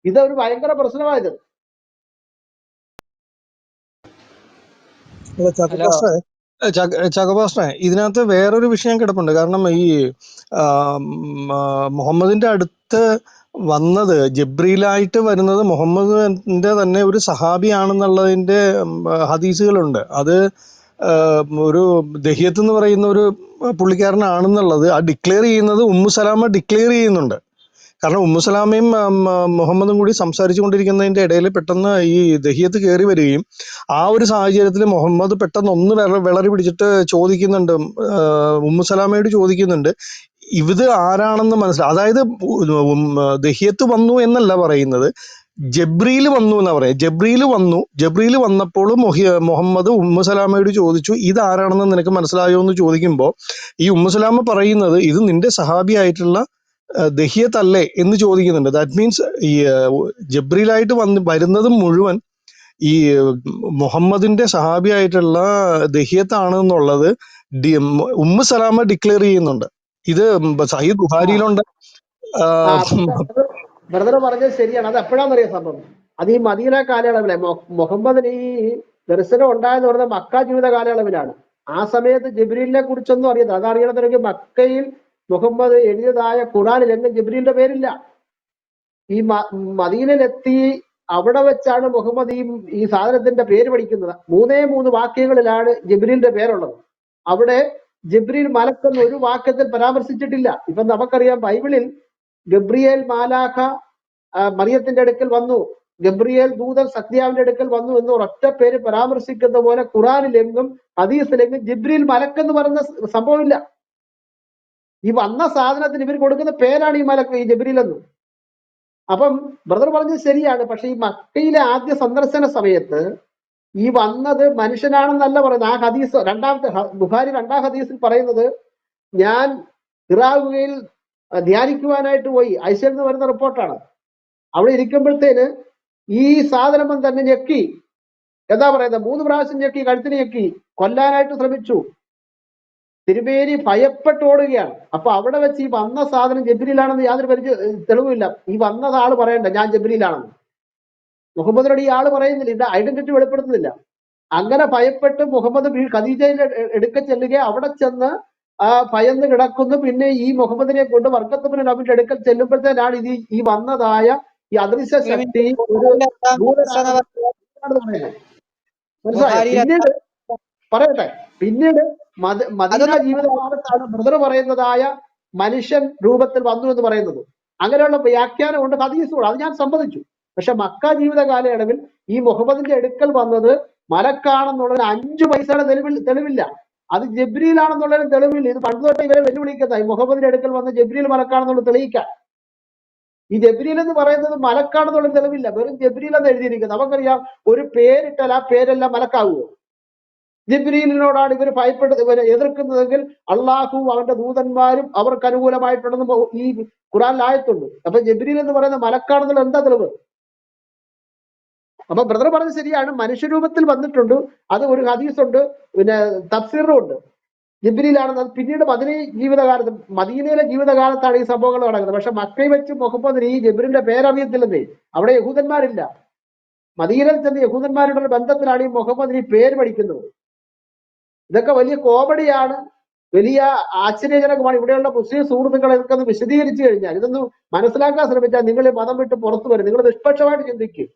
ഇതൊരു ഭയങ്കര പ്രശ്നമായത്. ഹലോ, ചകപാസ്റ്ററെ ഇതിനകത്ത് വേറൊരു വിഷയം കിടപ്പുണ്ട്. കാരണം ഈ മുഹമ്മദിന്റെ അടുത്ത് വന്നത് ജിബ്രീലായിട്ട് വരുന്നത് മുഹമ്മദിന്റെ തന്നെ ഒരു സഹാബിയാണെന്നുള്ളതിന്റെ ഹദീസുകളുണ്ട്. അത് ഒരു ദഹിയത്ത് എന്ന് പറയുന്ന ഒരു പുള്ളിക്കാരനാണെന്നുള്ളത് ആ ഡിക്ലെയർ ചെയ്യുന്നത് ഉമ്മുസലാമ ഡിക്ലെയർ ചെയ്യുന്നുണ്ട്. കാരണം ഉമ്മുസലാമയും മുഹമ്മദും കൂടി സംസാരിച്ചു കൊണ്ടിരിക്കുന്നതിന്റെ ഇടയിൽ പെട്ടെന്ന് ഈ ദഹിയത്ത് കയറി വരികയും ആ ഒരു സാഹചര്യത്തിൽ മുഹമ്മദ് പെട്ടെന്ന് ഒന്ന് വിളറി പിടിച്ചിട്ട് ചോദിക്കുന്നുണ്ട്, ഉമ്മുസലാമയോട് ചോദിക്കുന്നുണ്ട് ഇത് ആരാണെന്ന് മനസ്സിലായി. അതായത് ദഹിയത്ത് വന്നു എന്നല്ല പറയുന്നത്, ജബ്രീൽ വന്നു എന്നാ പറയാം. ജബ്രീൽ വന്നപ്പോൾ മുഹമ്മദ് ഉമ്മുസലാമയോട് ചോദിച്ചു ഇതാരാണെന്ന് നിനക്ക് മനസ്സിലായോ എന്ന് ചോദിക്കുമ്പോൾ ഈ ഉമ്മുസലാമ പറയുന്നത് ഇത് നിന്റെ സഹാബിയായിട്ടുള്ള ദഹിയത്തല്ലേ എന്ന് ചോദിക്കുന്നുണ്ട്. ദാറ്റ് മീൻസ് ഈ ജബ്രീലായിട്ട് വരുന്നത് മുഴുവൻ ഈ മുഹമ്മദിന്റെ സഹാബിയായിട്ടുള്ള ദഹിയത്താണ് എന്നുള്ളത് ഉമ്മു സലാമ ഡിക്ലെയർ ചെയ്യുന്നുണ്ട്. ഇത് സഹീദ് ബുഖാരിയിലുണ്ട്. ബ്രദർ പറഞ്ഞത് ശരിയാണ്. അത് എപ്പോഴാണെന്നറിയാം സംഭവം? അത് ഈ മദീന കാലയളവിലെ മുഹമ്മദിന് ഈ ദർശനം ഉണ്ടായെന്ന് പറയുന്നത് മക്ക ജീവിത കാലയളവിലാണ്. ആ സമയത്ത് ജിബ്രീലിനെ കുറിച്ചൊന്നും അറിയത്തില്ല. അതറിയണമെന്നുണ്ടെങ്കിൽ മക്കയിൽ മുഹമ്മദ് എഴുതിയതായ ഖുറാനിൽ എങ്ങും ജിബ്രീലിന്റെ പേരില്ല. ഈ മദീനയിലെത്തി അവിടെ വെച്ചാണ് മുഹമ്മദ് ഈ സാധനത്തിന്റെ പേര് പഠിക്കുന്നത്. 3 വാക്യങ്ങളിലാണ് ജിബ്രീലിന്റെ പേരുള്ളത്. അവിടെ ജിബ്രീൽ മലക്കെന്ന് ഒരു വാക്യത്തിൽ പരാമർശിച്ചിട്ടില്ല. ഇപ്പൊ നമുക്കറിയാം ബൈബിളിൽ ഗബ്രിയേൽ മാലാഖ മറിയത്തിന്റെ അടുക്കൽ വന്നു, ഗബ്രിയേൽ ദൂതൻ സത്യാവിന്റെ അടുക്കൽ വന്നു എന്ന് ഒരൊറ്റ പേര് പരാമർശിക്കുന്ന പോലെ ഖുറാനിലെങ്കും ഹദീസിലെങ്കും ജിബ്രീൽ മലക്കെന്ന് പറയുന്ന സംഭവമില്ല. ഈ വന്ന സാധനത്തിന് ഇവർ കൊടുക്കുന്ന പേരാണ് ഈ മലക്ക്, ഈ ജബ്രീൽ എന്ന്. അപ്പം ബ്രദർ പറഞ്ഞത് ശരിയാണ്. പക്ഷെ ഈ മക്കയിലെ ആദ്യ സന്ദർശന സമയത്ത് ഈ വന്നത് മനുഷ്യനാണെന്നല്ല പറയുന്നത്. ആ ഹദീസ് ബുഖാരി 2-ാം ഹദീസിൽ പറയുന്നത്, ഞാൻ ഹിറാ ഗുഹയിൽ ധ്യാനിക്കുവാനായിട്ട് പോയി. ഐശ്വര്യ എന്ന് വരുന്ന റിപ്പോർട്ടാണ്. അവിടെ ഇരിക്കുമ്പോഴത്തേന് ഈ സാധനം തന്നെ ഞെക്കി. എന്താ പറയുന്നത്? 3 പ്രാവശ്യം ഞെക്കി, കഴുത്തിന് ഞെക്കി, കൊല്ലാനായിട്ട് ശ്രമിച്ചു. തിരുമേനി ഭയപ്പെട്ടോടുകയാണ്. അപ്പൊ അവിടെ വെച്ച് ഈ വന്ന സാധനം ജബ്രീലാണെന്ന് യാതൊരു തെളിവില്ല. ഈ വന്നത് ആള് പറയണ്ട ഞാൻ ജബ്രീലാണെന്ന്. മുഹമ്മദിനോട് ഈ ആള് പറയുന്നില്ല, ഇത് ഐഡന്റിറ്റി വെളിപ്പെടുത്തുന്നില്ല. അങ്ങനെ ഭയപ്പെട്ട് മുഹമ്മദ് ഖദീജയുടെ എടുക്ക ചെല്ലുക. അവിടെ ചെന്ന് ഭയന്ന് കിടക്കുന്നു. പിന്നെ ഈ മുഹമ്മദിനെ കൊണ്ട് ബർക്കത്ത് നബിയുടെ അടുക്കൽ ചെല്ലുമ്പോഴത്തേനാണ് ഈ വന്നതായ ഈ അദൃശ്യ ശക്തി ഒരു മനസ്സിലായോ? പിന്നീട് പറയട്ടെ, പിന്നീട് മദീന ജീവിതകാലത്താണ് ബ്രദർ പറയുന്നതായ മനുഷ്യൻ രൂപത്തിൽ വന്നു എന്ന് പറയുന്നത്. അങ്ങനെയുള്ള വ്യാഖ്യാനമുണ്ട്, ഹദീസുണ്ട്, അത് ഞാൻ സമ്മതിച്ചു. പക്ഷെ മക്ക ജീവിത കാലയളവിൽ ഈ മുഹമ്മദിന്റെ അടുക്കൽ വന്നത് മലക്കാണെന്നുള്ളതിന് 5 പൈസയുടെ തെളിവില്ല. അത് ജബ്രീലാണെന്നുള്ളതിന് തെളിവില്ല. ഇത് പണ്ട് തൊട്ട് ഇവരെ വെല്ലുവിളിക്കുന്നതായി മുഹമ്മദിന്റെ അടുക്കൽ വന്ന് ജബ്രീൽ മലക്കാണെന്നുള്ളത് തെളിയിക്കാൻ. ഈ ജബ്രീൽ എന്ന് പറയുന്നത് മലക്കാണെന്നുള്ള തെളിവില്ല, വെറും ജബ്രീൽ എന്ന് എഴുതിയിരിക്കുന്നത്. നമുക്കറിയാം, ഒരു പേരിട്ടാൽ ആ പേരെല്ലാം മലക്കാവുമോ? ജിബ്രീലിനോടാണ് ഇവർ ഇവരെ എതിർക്കുന്നതെങ്കിൽ അള്ളാഹു അവന്റെ ദൂതന്മാരും അവർക്ക് അനുകൂലമായിട്ടുണ്ടെന്ന് ഈ ഖുറാനിൽ ആയത്തുണ്ട്. അപ്പൊ ജബ്രീൽ എന്ന് പറയുന്ന മലക്കാണെന്നുള്ള എന്താ തെളിവ്? അപ്പൊ ബ്രദർ പറഞ്ഞത് ശരിയാണ്, മനുഷ്യരൂപത്തിൽ വന്നിട്ടുണ്ട്. അത് ഒരു ഹദീസുണ്ട്, പിന്നെ തഫ്സീറും ഉണ്ട്. ജിബ്രീലാണെന്ന്. അത് പിന്നീട് മദീനയിലെ ജീവിതകാലത്താണ് ഈ സംഭവങ്ങൾ നടക്കുന്നത്. പക്ഷെ മക്കയിൽ വെച്ച് മുഹമ്മദിന് ഈ ജിബ്രീലിന്റെ പേരറിയത്തില്ലെന്നേ. അവിടെ യഹൂദന്മാരില്ല. മദീനയിൽ ചെന്ന് യഹൂദന്മാരുടെ ബന്ധത്തിലാണ് ഈ മുഹമ്മദിന് ഈ പേര് പഠിക്കുന്നത്. ഇതൊക്കെ വലിയ കോമഡിയാണ്, വലിയ ആശ്ചര്യജനകമാണ്. ഇവിടെയുള്ള മുസ്ലിം സുഹൃത്തുക്കളെ ഇതൊക്കെ ഒന്ന് വിശദീകരിച്ചു കഴിഞ്ഞാൽ, ഇതൊന്ന് മനസ്സിലാക്കാൻ ശ്രമിച്ചാൽ നിങ്ങൾ ഈ മതം വിട്ട് പുറത്തു വരും. നിങ്ങൾ നിഷ്പക്ഷമായിട്ട് ചിന്തിക്കും.